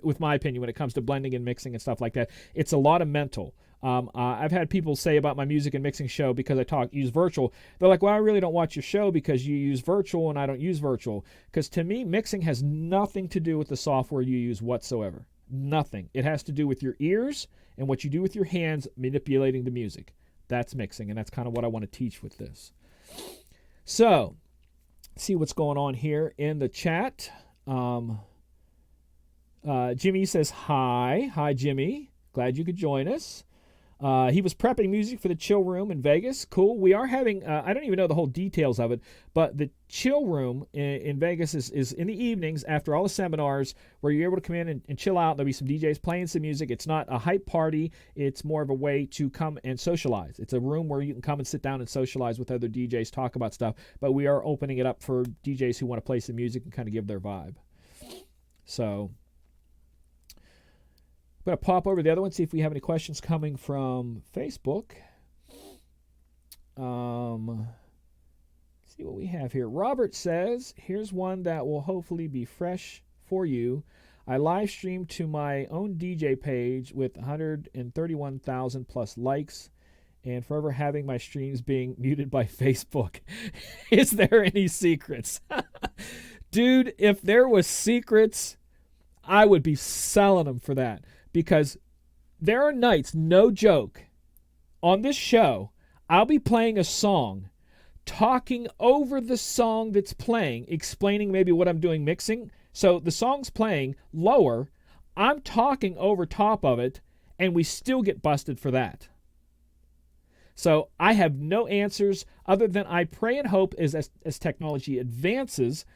with my opinion, when it comes to blending and mixing and stuff like that. It's a lot of mental. I've had people say about my music and mixing show, because I use virtual, they're like, well, I really don't watch your show because you use virtual and I don't use virtual. Because to me, mixing has nothing to do with the software you use whatsoever. Nothing. It has to do with your ears and what you do with your hands manipulating the music. That's mixing, and that's kind of what I want to teach with this. So, see what's going on here in the chat. Jimmy says hi. Hi, Jimmy. Glad you could join us. He was prepping music for the chill room in Vegas. Cool. We are having, I don't even know the whole details of it, but the chill room in Vegas is in the evenings after all the seminars where you're able to come in and chill out. There'll be some DJs playing some music. It's not a hype party. It's more of a way to come and socialize. It's a room where you can come and sit down and socialize with other DJs, talk about stuff. But we are opening it up for DJs who want to play some music and kind of give their vibe. So I'm going to pop over to the other one, see if we have any questions coming from Facebook. See what we have here. Robert says, here's one that will hopefully be fresh for you. I live streamed to my own DJ page with 131,000 plus likes and forever having my streams being muted by Facebook. Is there any secrets? Dude, if there was secrets, I would be selling them for that. Because there are nights, no joke, on this show, I'll be playing a song, talking over the song that's playing, explaining maybe what I'm doing mixing. So the song's playing lower, I'm talking over top of it, and we still get busted for that. So I have no answers other than I pray and hope as technology advances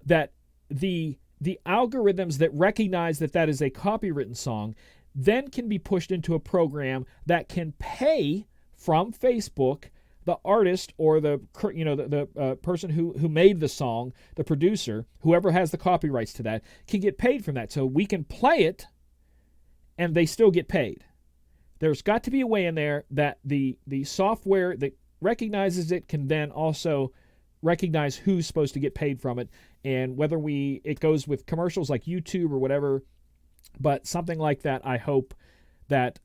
that the algorithms that recognize that is a copywritten song then can be pushed into a program that can pay from Facebook the artist or the person who made the song, the producer, whoever has the copyrights to that, can get paid from that. So we can play it and they still get paid. There's got to be a way in there that the software that recognizes it can then also recognize who's supposed to get paid from it, and whether it goes with commercials like YouTube or whatever, but something like that. I hope that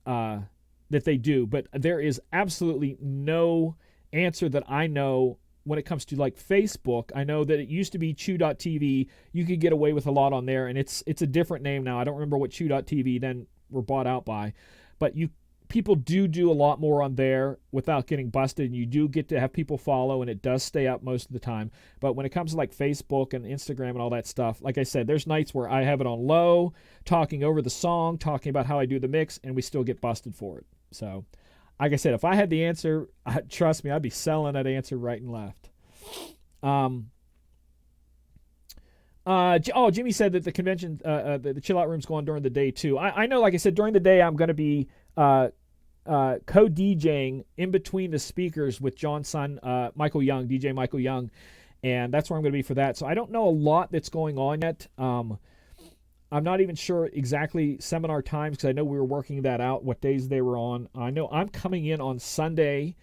they do. But there is absolutely no answer that I know when it comes to like Facebook. I know that it used to be Chew.tv. You could get away with a lot on there, and it's a different name now. I don't remember what Chew.tv then were bought out by, but people do a lot more on there without getting busted, and you do get to have people follow, and it does stay up most of the time. But when it comes to like Facebook and Instagram and all that stuff, like I said, there's nights where I have it on low, talking over the song, talking about how I do the mix, and we still get busted for it. So, like I said, if I had the answer, trust me, I'd be selling that answer right and left. Jimmy said that the convention, the chill out room's going during the day too. I know, like I said, during the day I'm going to be co-DJing in between the speakers with John's son, Michael Young, DJ Michael Young, and that's where I'm going to be for that. So I don't know a lot that's going on yet. I'm not even sure exactly seminar times because I know we were working that out, what days they were on. I know I'm coming in on Sunday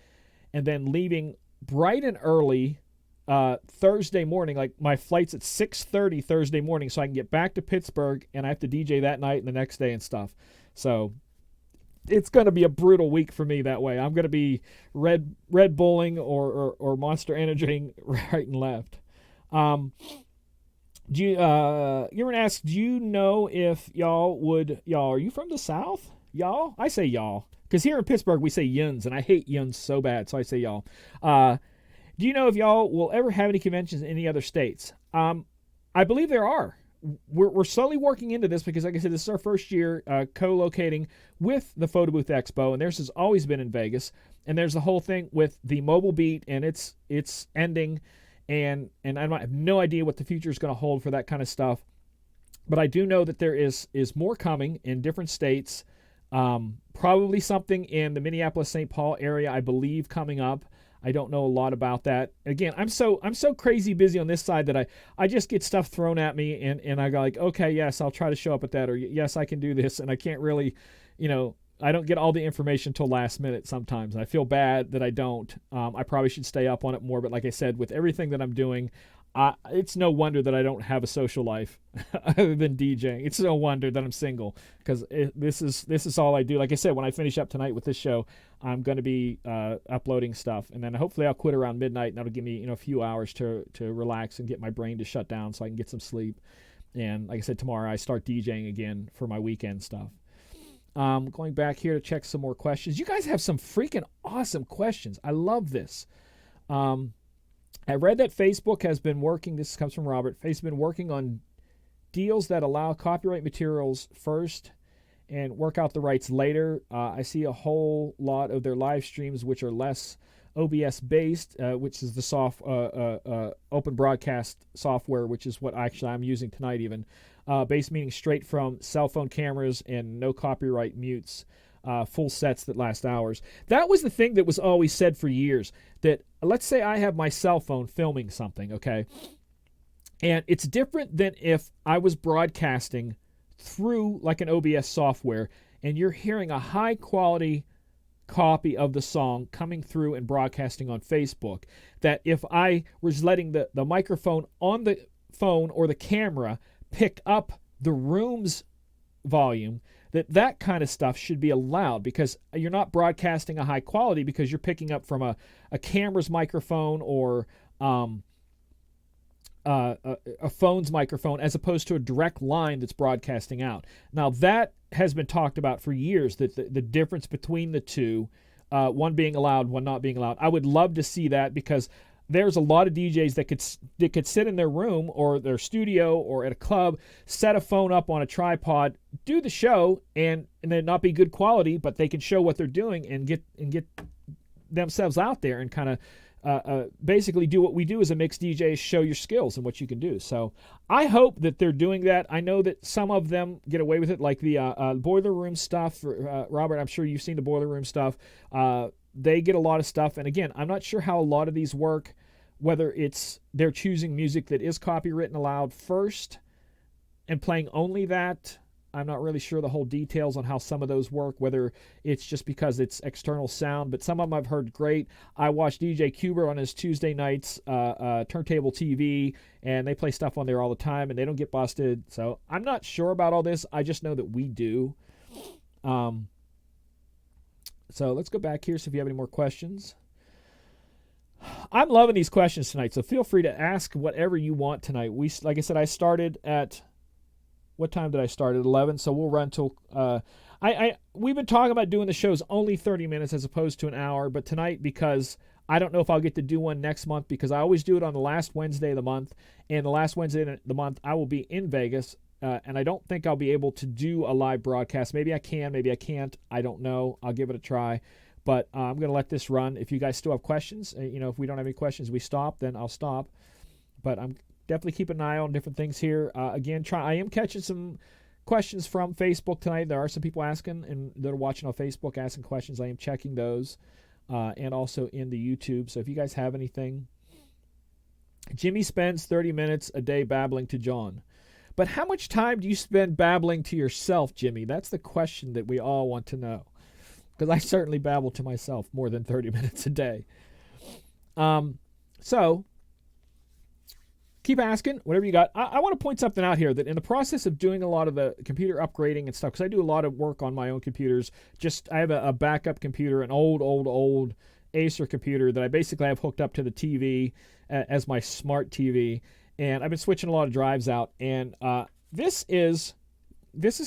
and then leaving bright and early Thursday morning. Like my flight's at 6:30 Thursday morning, so I can get back to Pittsburgh, and I have to DJ that night and the next day and stuff. So it's going to be a brutal week for me that way. I'm going to be Red Bulling or Monster Energy right and left. You're asked, do you know if y'all, are you from the South? Y'all? I say y'all. Because here in Pittsburgh, we say yuns, and I hate yuns so bad, so I say y'all. Do you know if y'all will ever have any conventions in any other states? I believe there are. We're slowly working into this because, like I said, this is our first year co-locating with the Photo Booth Expo, and theirs has always been in Vegas. And there's the whole thing with the Mobile Beat, and it's ending, and I have no idea what the future is going to hold for that kind of stuff. But I do know that there is more coming in different states. Probably something in the Minneapolis-St. Paul area, I believe, coming up. I don't know a lot about that. Again, I'm so crazy busy on this side that I just get stuff thrown at me, and I go like, okay, yes, I'll try to show up at that, or yes, I can do this, and I can't really, I don't get all the information till last minute sometimes. I feel bad that I don't. I probably should stay up on it more, but like I said, with everything that I'm doing, it's no wonder that I don't have a social life other than DJing. It's no wonder that I'm single, because this is all I do. Like I said, when I finish up tonight with this show, I'm going to be uploading stuff, and then hopefully I'll quit around midnight, and that'll give me a few hours to relax and get my brain to shut down so I can get some sleep. And like I said, tomorrow I start DJing again for my weekend stuff. Going back here to check some more questions. You guys have some freaking awesome questions. I love this. I read that Facebook has been working, this comes from Robert, Facebook has been working on deals that allow copyright materials first and work out the rights later. I see a whole lot of their live streams which are less OBS based, which is the open broadcast software, which is what actually I'm using tonight even. Based meaning straight from cell phone cameras and no copyright mutes. Full sets that last hours. That was the thing that was always said for years, that let's say I have my cell phone filming something, okay? And it's different than if I was broadcasting through like an OBS software and you're hearing a high quality copy of the song coming through and broadcasting on Facebook. That if I was letting the microphone on the phone or the camera pick up the room's volume, that kind of stuff should be allowed, because you're not broadcasting a high quality because you're picking up from a camera's microphone or a phone's microphone as opposed to a direct line that's broadcasting out. Now that has been talked about for years, that the difference between the two, one being allowed, one not being allowed. I would love to see that, because there's a lot of DJs that could sit in their room or their studio or at a club, set a phone up on a tripod, do the show, and then not be good quality, but they can show what they're doing and get themselves out there and kind of basically do what we do as a mixed DJ, show your skills and what you can do. So I hope that they're doing that. I know that some of them get away with it, like the Boiler Room stuff. Robert, I'm sure you've seen the Boiler Room stuff. They get a lot of stuff. And again, I'm not sure how a lot of these work, whether it's they're choosing music that is copywritten allowed first and playing only that. I'm not really sure the whole details on how some of those work, whether it's just because it's external sound, but some of them I've heard great. I watch DJ Cuber on his Tuesday nights, Turntable TV, and they play stuff on there all the time, and they don't get busted. So I'm not sure about all this. I just know that we do. So let's go back here, see if you have any more questions. I'm loving these questions tonight, so feel free to ask whatever you want tonight. Like I said, I started at... What time did I start? At 11, so we'll run till... we've been talking about doing the shows only 30 minutes as opposed to an hour, but tonight, because I don't know if I'll get to do one next month, because I always do it on the last Wednesday of the month, and the last Wednesday of the month I will be in Vegas, and I don't think I'll be able to do a live broadcast. Maybe I can, maybe I can't. I don't know. I'll give it a try, but I'm going to let this run. If you guys still have questions, if we don't have any questions, we stop, then I'll stop, but I'm definitely keep an eye on different things here. Again, I am catching some questions from Facebook tonight. There are some people asking, and that are watching on Facebook asking questions. I am checking those, and also in the YouTube. So if you guys have anything. Jimmy spends 30 minutes a day babbling to John. But how much time do you spend babbling to yourself, Jimmy? That's the question that we all want to know. Because I certainly babble to myself more than 30 minutes a day. So... keep asking, whatever you got. I want to point something out here, that in the process of doing a lot of the computer upgrading and stuff, because I do a lot of work on my own computers, I have a backup computer, an old Acer computer that I basically have hooked up to the TV as my smart TV, and I've been switching a lot of drives out, and this is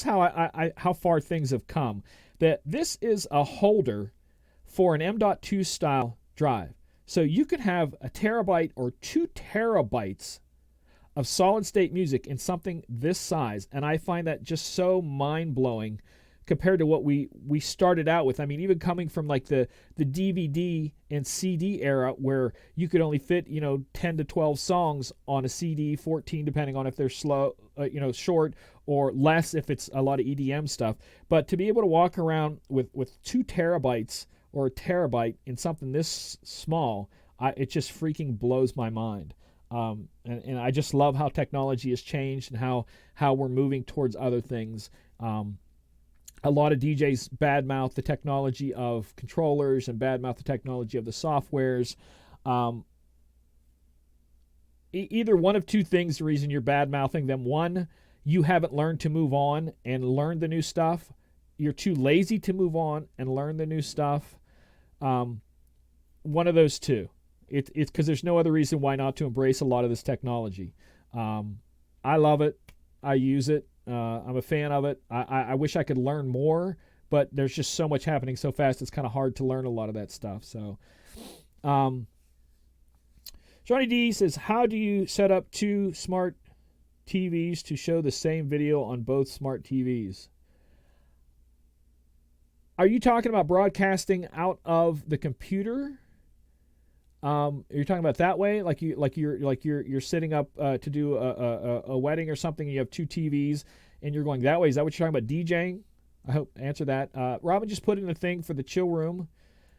how far things have come. That this is a holder for an M.2 style drive. So you can have a terabyte or 2 terabytes of solid state music in something this size, and I find that just so mind-blowing compared to what we started out with. I mean, even coming from like the DVD and CD era, where you could only fit 10 to 12 songs on a CD, 14 depending on if they're slow, short, or less if it's a lot of EDM stuff. But to be able to walk around with 2 terabytes or a terabyte in something this small, it just freaking blows my mind. And I just love how technology has changed and how we're moving towards other things. A lot of DJs badmouth the technology of controllers and badmouth the technology of the softwares. Either one of two things, the reason you're badmouthing them. One, you haven't learned to move on and learn the new stuff. You're too lazy to move on and learn the new stuff. One of those two. It's because there's no other reason why not to embrace a lot of this technology. I love it. I use it. I'm a fan of it. I wish I could learn more, but there's just so much happening so fast, it's kind of hard to learn a lot of that stuff. So, Johnny D says, how do you set up 2 smart TVs to show the same video on both smart TVs. Are you talking about broadcasting out of the computer? You're talking about that way, like you're sitting up to do a wedding or something, and you have two TVs, and you're going that way. Is that what you're talking about, DJing? I hope answer that. Robin just put in a thing for the chill room,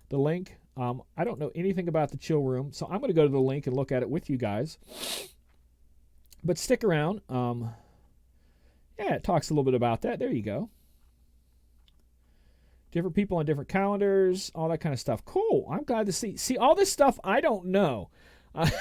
the link. I don't know anything about the chill room, so I'm going to go to the link and look at it with you guys. But stick around. Yeah, it talks a little bit about that. There you go. Different people on different calendars, all that kind of stuff. Cool. I'm glad to see. See, all this stuff I don't know. I'm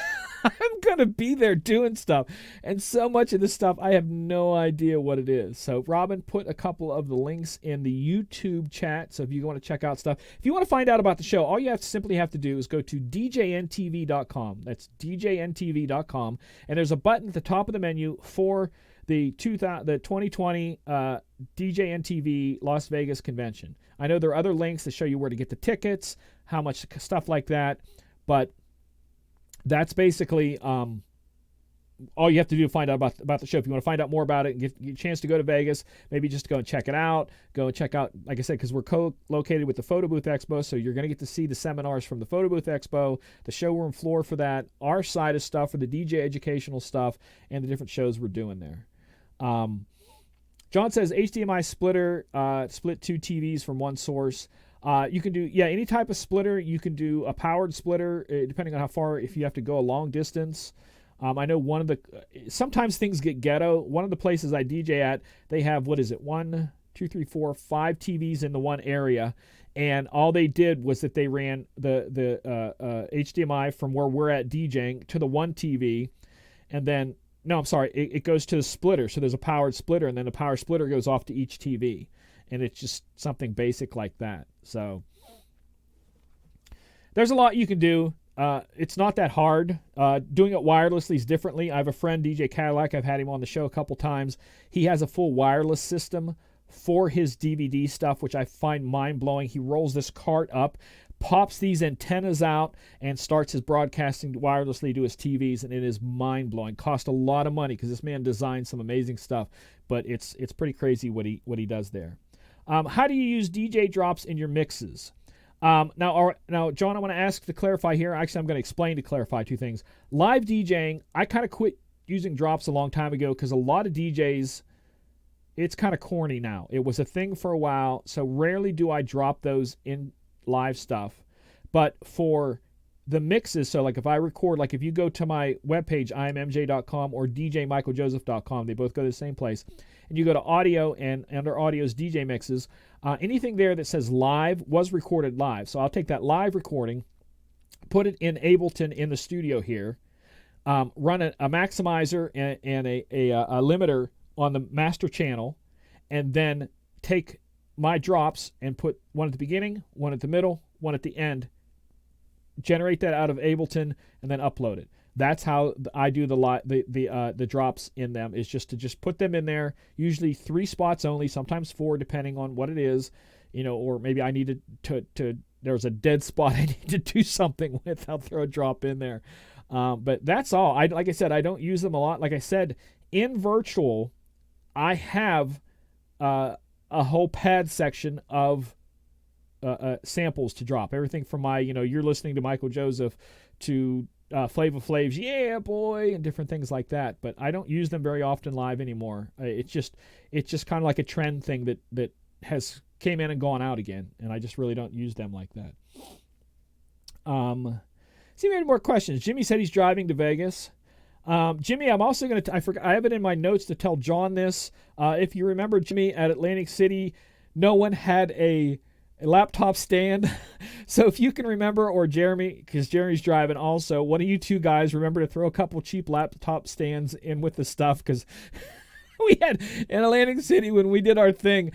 going to be there doing stuff. And so much of this stuff, I have no idea what it is. So Robin put a couple of the links in the YouTube chat. So if you want to check out stuff, if you want to find out about the show, all you simply have to do is go to DJNTV.com. That's DJNTV.com. And there's a button at the top of the menu for the 2020 DJNTV Las Vegas Convention. I know there are other links that show you where to get the tickets, how much stuff like that, but that's basically all you have to do to find out about the show. If you want to find out more about it and get a chance to go to Vegas, maybe just go and check it out. Go and check out, like I said, because we're co-located with the Photo Booth Expo, so you're going to get to see the seminars from the Photo Booth Expo, the showroom floor for that, our side of stuff for the DJ educational stuff, and the different shows we're doing there. John says HDMI splitter, split two TVs from one source. You can do, any type of splitter. You can do a powered splitter, depending on how far, if you have to go a long distance. I know sometimes things get ghetto. One of the places I DJ at, they have, 5 TVs in the one area. And all they did was that they ran the HDMI from where we're at DJing to the one TV. And then, no, I'm sorry, it goes to the splitter. So there's a powered splitter, and then the power splitter goes off to each TV. And it's just something basic like that. So there's a lot you can do. It's not that hard. Doing it wirelessly is differently. I have a friend, DJ Cadillac. I've had him on the show a couple times. He has a full wireless system for his DVD stuff, which I find mind-blowing. He rolls this cart up, pops these antennas out, and starts his broadcasting wirelessly to his TVs, and it is mind-blowing. Cost a lot of money because this man designed some amazing stuff, but it's pretty crazy what he does there. How do you use DJ drops in your mixes? Now, John, I want to ask to clarify here. Actually, I'm going to explain to clarify two things. Live DJing, I kind of quit using drops a long time ago because a lot of DJs, it's kind of corny now. It was a thing for a while, so rarely do I drop those in live stuff. But for the mixes, so like if I record, like if you go to my webpage, immj.com or djmichaeljoseph.com, they both go to the same place, and you go to audio and under audio's DJ mixes, anything there that says live was recorded live. So I'll take that live recording, put it in Ableton in the studio here, run a maximizer and a limiter on the master channel, and then take my drops and put one at the beginning, one at the middle, one at the end, generate that out of Ableton, and then upload it. That's how I do the drops in them, is just to put them in there, usually 3 spots only, sometimes 4 depending on what it is, or maybe I needed to there's a dead spot I need to do something with, I'll throw a drop in there. But that's all. Like I said, I don't use them a lot. Like I said, in virtual, I have a whole pad section of samples to drop. Everything from my, you're listening to Michael Joseph to Flava Flav's Yeah Boy and different things like that. But I don't use them very often live anymore. It's just kind of like a trend thing that has came in and gone out again, and I just really don't use them like that. See, we had more questions. Jimmy said he's driving to Vegas. Jimmy, I'm also going to, I have it in my notes to tell John this. If you remember, Jimmy, at Atlantic City, no one had a laptop stand. So if you can remember, or Jeremy, because Jeremy's driving also, one of you two guys remember to throw a couple cheap laptop stands in with the stuff, because we had in Atlantic City when we did our thing,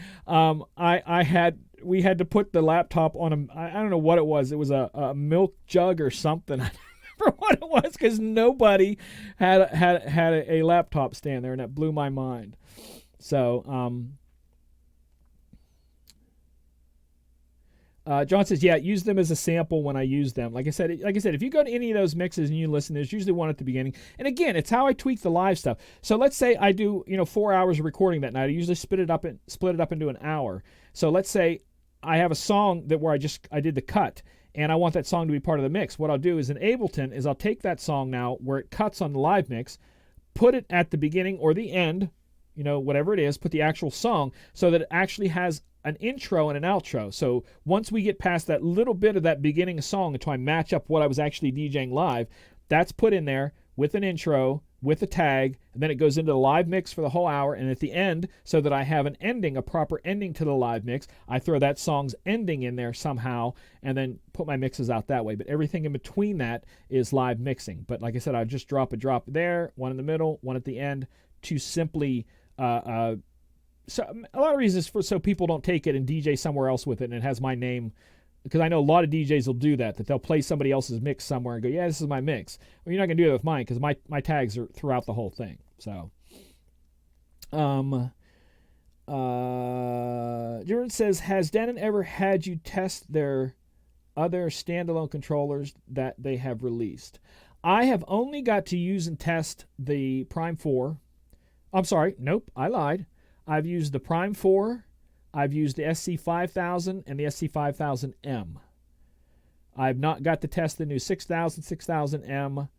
we had to put the laptop on I don't know what it was. It was a milk jug or something. I don't remember what it was, because nobody had a laptop stand there, and that blew my mind. So John says, yeah, use them as a sample when I use them. Like I said, if you go to any of those mixes and you listen, there's usually one at the beginning. And again, it's how I tweak the live stuff. So let's say I do, 4 hours of recording that night. I usually split it up into an hour. So let's say I have a song where I did the cut, and I want that song to be part of the mix. What I'll do is in Ableton is I'll take that song now where it cuts on the live mix, put it at the beginning or the end, whatever it is, put the actual song so that it actually has an intro and an outro. So once we get past that little bit of that beginning song until I match up what I was actually DJing live, that's put in there with an intro, with a tag, and then it goes into the live mix for the whole hour. And at the end, so that I have an ending, a proper ending to the live mix, I throw that song's ending in there somehow and then put my mixes out that way. But everything in between that is live mixing. But like I said, I just drop there, one in the middle, one at the end, to simply so a lot of reasons so people don't take it and DJ somewhere else with it and it has my name, because I know a lot of DJs will do that they'll play somebody else's mix somewhere and go, yeah, this is my mix. Well, you're not going to do that with mine because my tags are throughout the whole thing. So Jordan says, has Denon ever had you test their other standalone controllers that they have released? I have only got to use and test the Prime 4. I'm sorry, nope, I lied. I've used the Prime 4, I've used the SC5000 and the SC5000M. I've not got to test the new 6000, 6000M,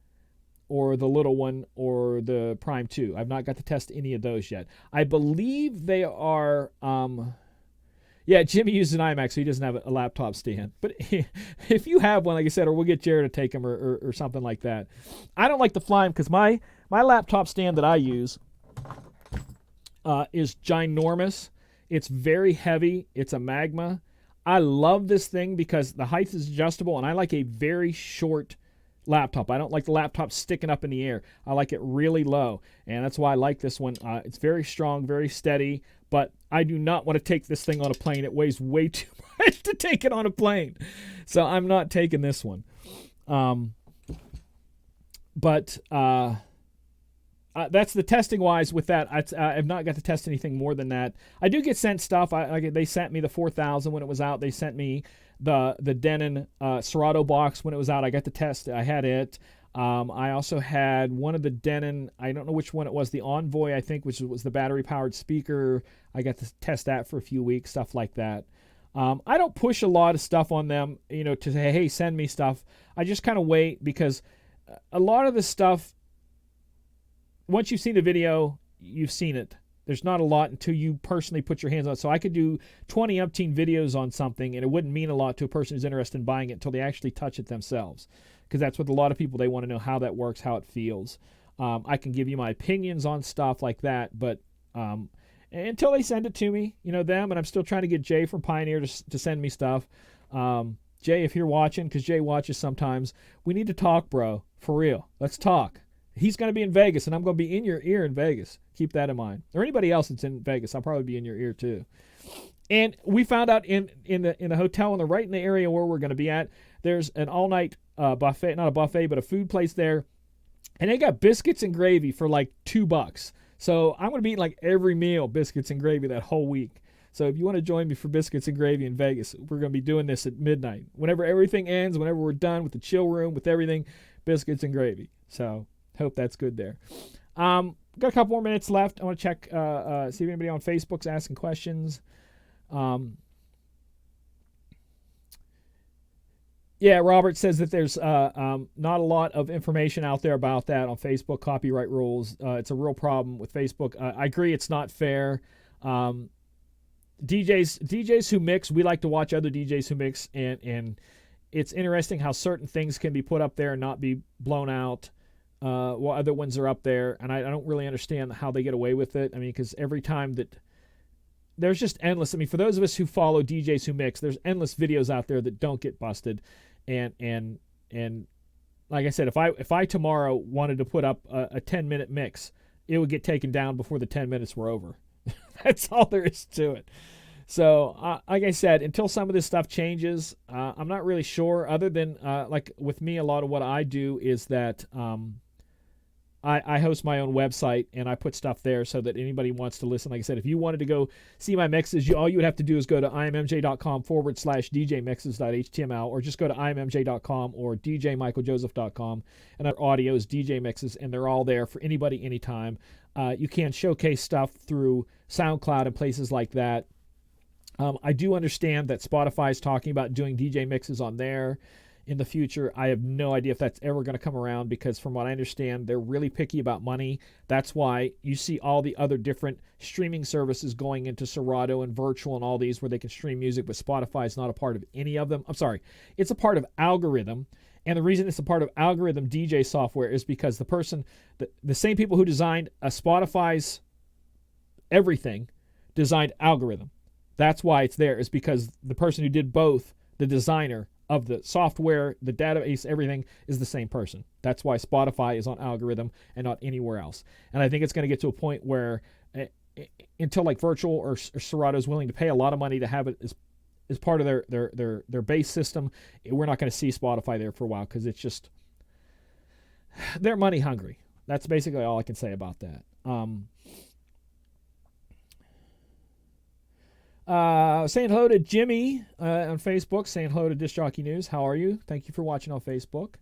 or the little one, or the Prime 2. I've not got to test any of those yet. I believe they are, Jimmy uses an iMac, so he doesn't have a laptop stand. But if you have one, like I said, or we'll get Jared to take them or something like that. I don't like to fly them because my laptop stand that I use is ginormous. It's very heavy. It's a Magma. I love this thing because the height is adjustable, and I like a very short laptop. I don't like the laptop sticking up in the air. I like it really low, and that's why I like this one. It's very strong, very steady, but I do not want to take this thing on a plane. It weighs way too much to take it on a plane, so I'm not taking this one. That's the testing wise with that. I've not got to test anything more than that. I do get sent stuff. They sent me the 4000 when it was out. They sent me the Denon Serato box when it was out. I got to test. I had it. I also had one of the Denon. I don't know which one it was. The Envoy, I think, which was the battery powered speaker. I got to test that for a few weeks. Stuff like that. I don't push a lot of stuff on them. To say, hey, send me stuff. I just kind of wait because a lot of the stuff, once you've seen the video, you've seen it. There's not a lot until you personally put your hands on it. So I could do 20 umpteen videos on something, and it wouldn't mean a lot to a person who's interested in buying it until they actually touch it themselves. Because that's what a lot of people, they want to know how that works, how it feels. I can give you my opinions on stuff like that, but until they send it to me, them, and I'm still trying to get Jay from Pioneer to send me stuff. Jay, if you're watching, because Jay watches sometimes, we need to talk, bro. For real. Let's talk. He's going to be in Vegas, and I'm going to be in your ear in Vegas. Keep that in mind. Or anybody else that's in Vegas, I'll probably be in your ear too. And we found out in the hotel, right in the area where we're going to be at, there's an all-night buffet, not a buffet, but a food place there. And they got biscuits and gravy for like $2. So I'm going to be eating like every meal biscuits and gravy that whole week. So if you want to join me for biscuits and gravy in Vegas, we're going to be doing this at midnight. Whenever everything ends, whenever we're done with the chill room, with everything, biscuits and gravy. So hope that's good there. Got a couple more minutes left. I want to check, see if anybody on Facebook's asking questions. Yeah, Robert says that there's not a lot of information out there about that on Facebook, copyright rules. It's a real problem with Facebook. I agree it's not fair. DJs who mix, we like to watch other DJs who mix, and it's interesting how certain things can be put up there and not be blown out while other ones are up there, and I don't really understand how they get away with it. I mean, because every time that there's just endless. I mean, for those of us who follow DJs who mix, there's endless videos out there that don't get busted, and like I said, if I tomorrow wanted to put up a 10-minute mix, it would get taken down before the 10 minutes were over. That's all there is to it. So, like I said, until some of this stuff changes, I'm not really sure. Other than like with me, a lot of what I do is that I host my own website, and I put stuff there so that anybody wants to listen. Like I said, if you wanted to go see my mixes, all you would have to do is go to immj.com/djmixes.html, or just go to immj.com or djmichaeljoseph.com, and our audio is DJ Mixes, and they're all there for anybody, anytime. You can showcase stuff through SoundCloud and places like that. I do understand that Spotify is talking about doing DJ mixes on there in the future. I have no idea if that's ever going to come around, because from what I understand, they're really picky about money. That's why you see all the other different streaming services going into Serato and Virtual and all these where they can stream music, but Spotify is not a part of any of them. I'm sorry, it's a part of Algorithm. And the reason it's a part of Algorithm DJ software is because the same people who designed Spotify's everything designed Algorithm. That's why it's there, is because the person who did both, the designer of the software, the database, everything, is the same person. That's why Spotify is on Algorithm and not anywhere else. And I think it's going to get to a point where until like Virtual or Serato is willing to pay a lot of money to have it as part of their base system, we're not going to see Spotify there for a while, because it's just, they're money hungry. That's basically all I can say about that. Saying hello to Jimmy on Facebook, saying hello to Disc Jockey News. How are you? Thank you for watching on Facebook.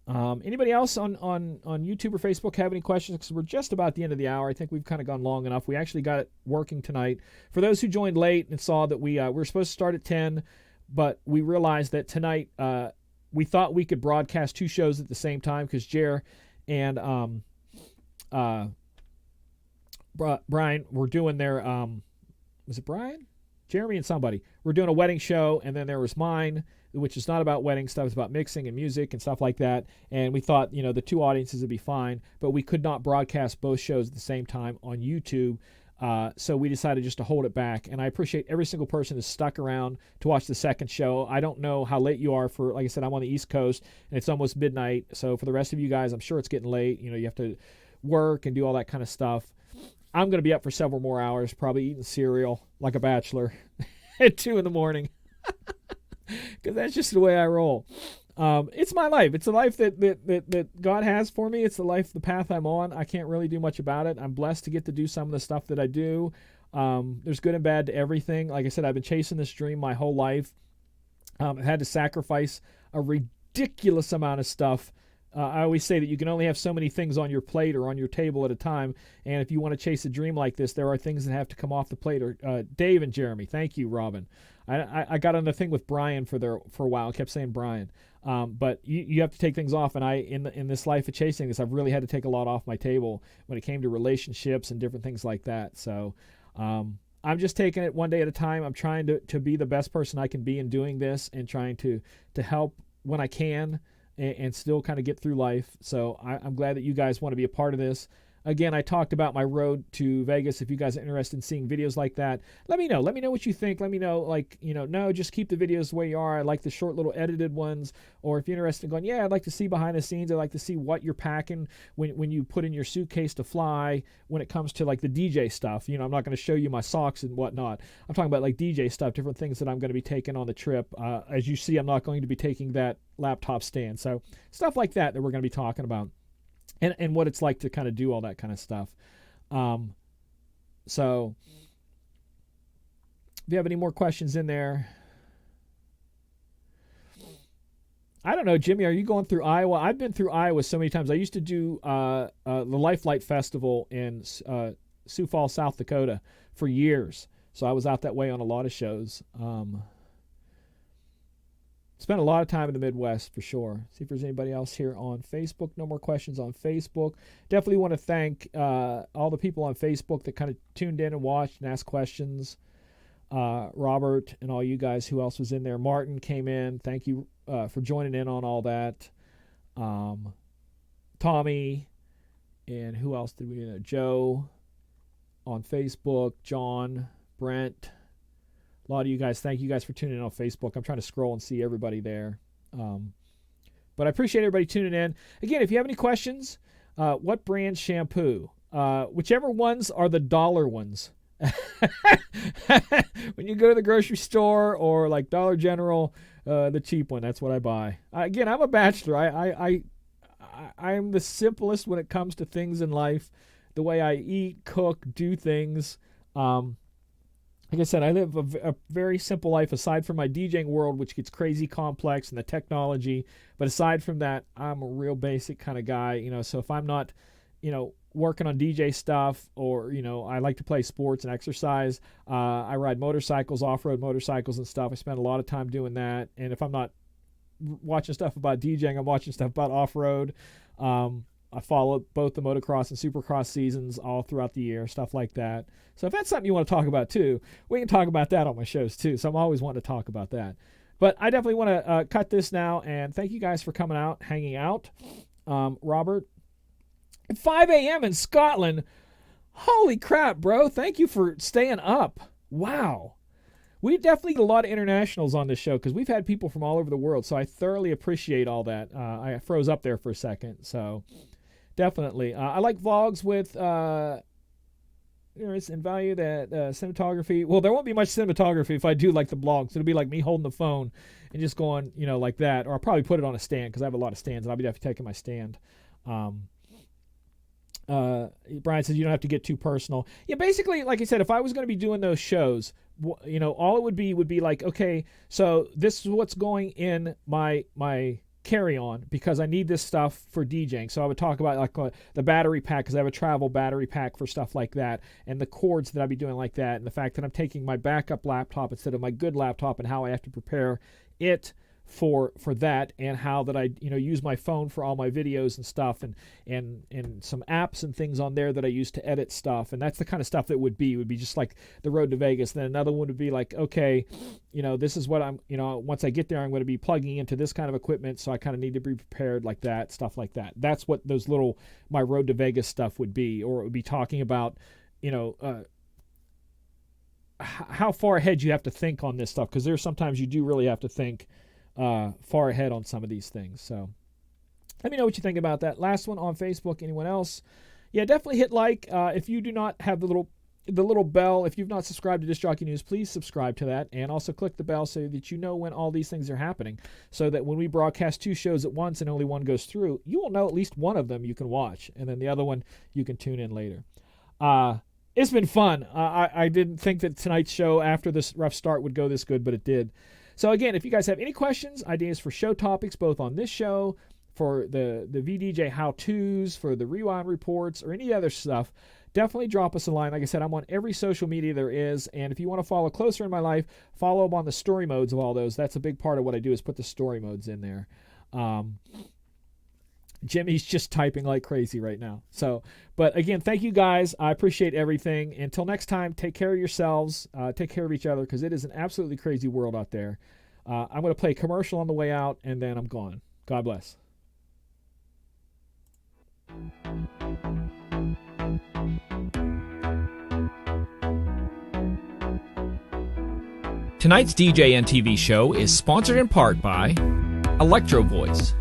Anybody else on YouTube or Facebook have any questions? Because we're just about the end of the hour. I think we've kind of gone long enough. We actually got it working tonight. For those who joined late and saw that we were supposed to start at 10, but we realized that tonight we thought we could broadcast two shows at the same time, because Jer and Brian were doing their was it Brian? Jeremy and somebody. We're doing a wedding show, and then there was mine, which is not about wedding stuff. It's about mixing and music and stuff like that. And we thought, the two audiences would be fine, but we could not broadcast both shows at the same time on YouTube. So we decided just to hold it back. And I appreciate every single person who's stuck around to watch the second show. I don't know how late you are like I said, I'm on the East Coast, and it's almost midnight. So for the rest of you guys, I'm sure it's getting late. You have to work and do all that kind of stuff. I'm going to be up for several more hours, probably eating cereal like a bachelor at 2 in the morning, because that's just the way I roll. It's my life. It's the life that God has for me. It's the path I'm on. I can't really do much about it. I'm blessed to get to do some of the stuff that I do. There's good and bad to everything. Like I said, I've been chasing this dream my whole life. I've had to sacrifice a ridiculous amount of stuff. I always say that you can only have so many things on your plate or on your table at a time. And if you want to chase a dream like this, there are things that have to come off the plate. Or Dave and Jeremy, thank you, Robin. I got on the thing with Brian for a while. I kept saying Brian. But you have to take things off. And in this life of chasing this, I've really had to take a lot off my table when it came to relationships and different things like that. So I'm just taking it one day at a time. I'm trying to be the best person I can be in doing this, and trying to help when I can, and still kind of get through life. So I'm glad that you guys want to be a part of this. Again, I talked about my road to Vegas. If you guys are interested in seeing videos like that, let me know. Let me know what you think. Let me know, no, just keep the videos the way you are. I like the short little edited ones. Or if you're interested in going, yeah, I'd like to see behind the scenes. I'd like to see what you're packing when you put in your suitcase to fly, when it comes to like the DJ stuff. I'm not going to show you my socks and whatnot. I'm talking about like DJ stuff, different things that I'm going to be taking on the trip. As you see, I'm not going to be taking that laptop stand. So stuff like that we're going to be talking about. And what it's like to kind of do all that kind of stuff. So if you have any more questions in there. I don't know, Jimmy, are you going through Iowa? I've been through Iowa so many times. I used to do the Lifelight Festival in Sioux Falls, South Dakota for years. So I was out that way on a lot of shows. Spent a lot of time in the Midwest for sure. See if there's anybody else here on Facebook. No more questions on Facebook. Definitely want to thank all the people on Facebook that kind of tuned in and watched and asked questions. Robert and all you guys. Who else was in there? Martin came in. Thank you for joining in on all that. Tommy, and who else did we know? Joe on Facebook. John, Brent. A lot of you guys, thank you guys for tuning in on Facebook. I'm trying to scroll and see everybody there. But I appreciate everybody tuning in. Again, if you have any questions, what brand shampoo? Whichever ones are the dollar ones. When you go to the grocery store or like Dollar General, the cheap one, that's what I buy. Again, I'm a bachelor. I'm the simplest when it comes to things in life, the way I eat, cook, do things. Like I said, I live a very simple life aside from my DJing world, which gets crazy complex and the technology. But aside from that, I'm a real basic kind of guy, you know. So if I'm not, you know, working on DJ stuff, or, you know, I like to play sports and exercise. I ride motorcycles, off-road motorcycles and stuff. I spend a lot of time doing that. And if I'm not watching stuff about DJing, I'm watching stuff about off-road. I follow both the motocross and supercross seasons all throughout the year, stuff like that. So if that's something you want to talk about too, we can talk about that on my shows too. So I'm always wanting to talk about that. But I definitely want to cut this now, and thank you guys for coming out, hanging out. Robert, at 5 a.m. in Scotland. Holy crap, bro. Thank you for staying up. Wow. We definitely get a lot of internationals on this show because we've had people from all over the world. So I thoroughly appreciate all that. I froze up there for a second. So definitely. I like vlogs with and value that cinematography. Well, there won't be much cinematography if I do like the blogs. It'll be like me holding the phone and just going, you know, like that. Or I'll probably put it on a stand because I have a lot of stands and I'll be definitely taking my stand. Brian says you don't have to get too personal. Yeah, basically, like I said, if I was going to be doing those shows, you know, all it would be like, okay, so this is what's going in my carry-on because I need this stuff for DJing. So I would talk about like the battery pack because I have a travel battery pack for stuff like that, and the cords that I'd be doing like that, and the fact that I'm taking my backup laptop instead of my good laptop, and how I have to prepare it for that, and how that I, you know, use my phone for all my videos and stuff, and some apps and things on there that I use to edit stuff. And that's the kind of stuff that would be just like the road to Vegas. Then another one would be like, okay, you know, this is what I'm, you know, once I get there, I'm going to be plugging into this kind of equipment, so I kind of need to be prepared like that, stuff like that. That's what those little, my road to Vegas stuff would be. Or it would be talking about, you know, how far ahead you have to think on this stuff, because there's sometimes you do really have to think far ahead on some of these things. So let me know what you think about that. Last one on Facebook. Anyone else? Yeah, definitely hit like. If you do not have the little bell, if you've not subscribed to Disc Jockey News, please subscribe to that, and also click the bell so that you know when all these things are happening, so that when we broadcast 2 shows at once and only one goes through, you will know at least one of them you can watch, and then the other one you can tune in later. It's been fun. I didn't think that tonight's show after this rough start would go this good, but it did. So again, if you guys have any questions, ideas for show topics, both on this show, for the VDJ how-tos, for the rewind reports, or any other stuff, definitely drop us a line. Like I said, I'm on every social media there is, and if you want to follow closer in my life, follow up on the story modes of all those. That's a big part of what I do, is put the story modes in there. Jimmy's just typing like crazy right now. So, but again, thank you guys. I appreciate everything. Until next time, take care of yourselves. Take care of each other, because it is an absolutely crazy world out there. I'm going to play a commercial on the way out, and then I'm gone. God bless. Tonight's DJNTV show is sponsored in part by Electro Voice,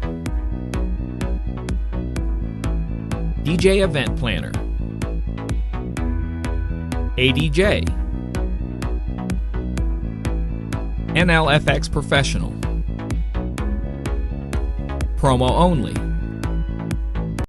DJ Event Planner, ADJ, NLFX Professional, Promo Only,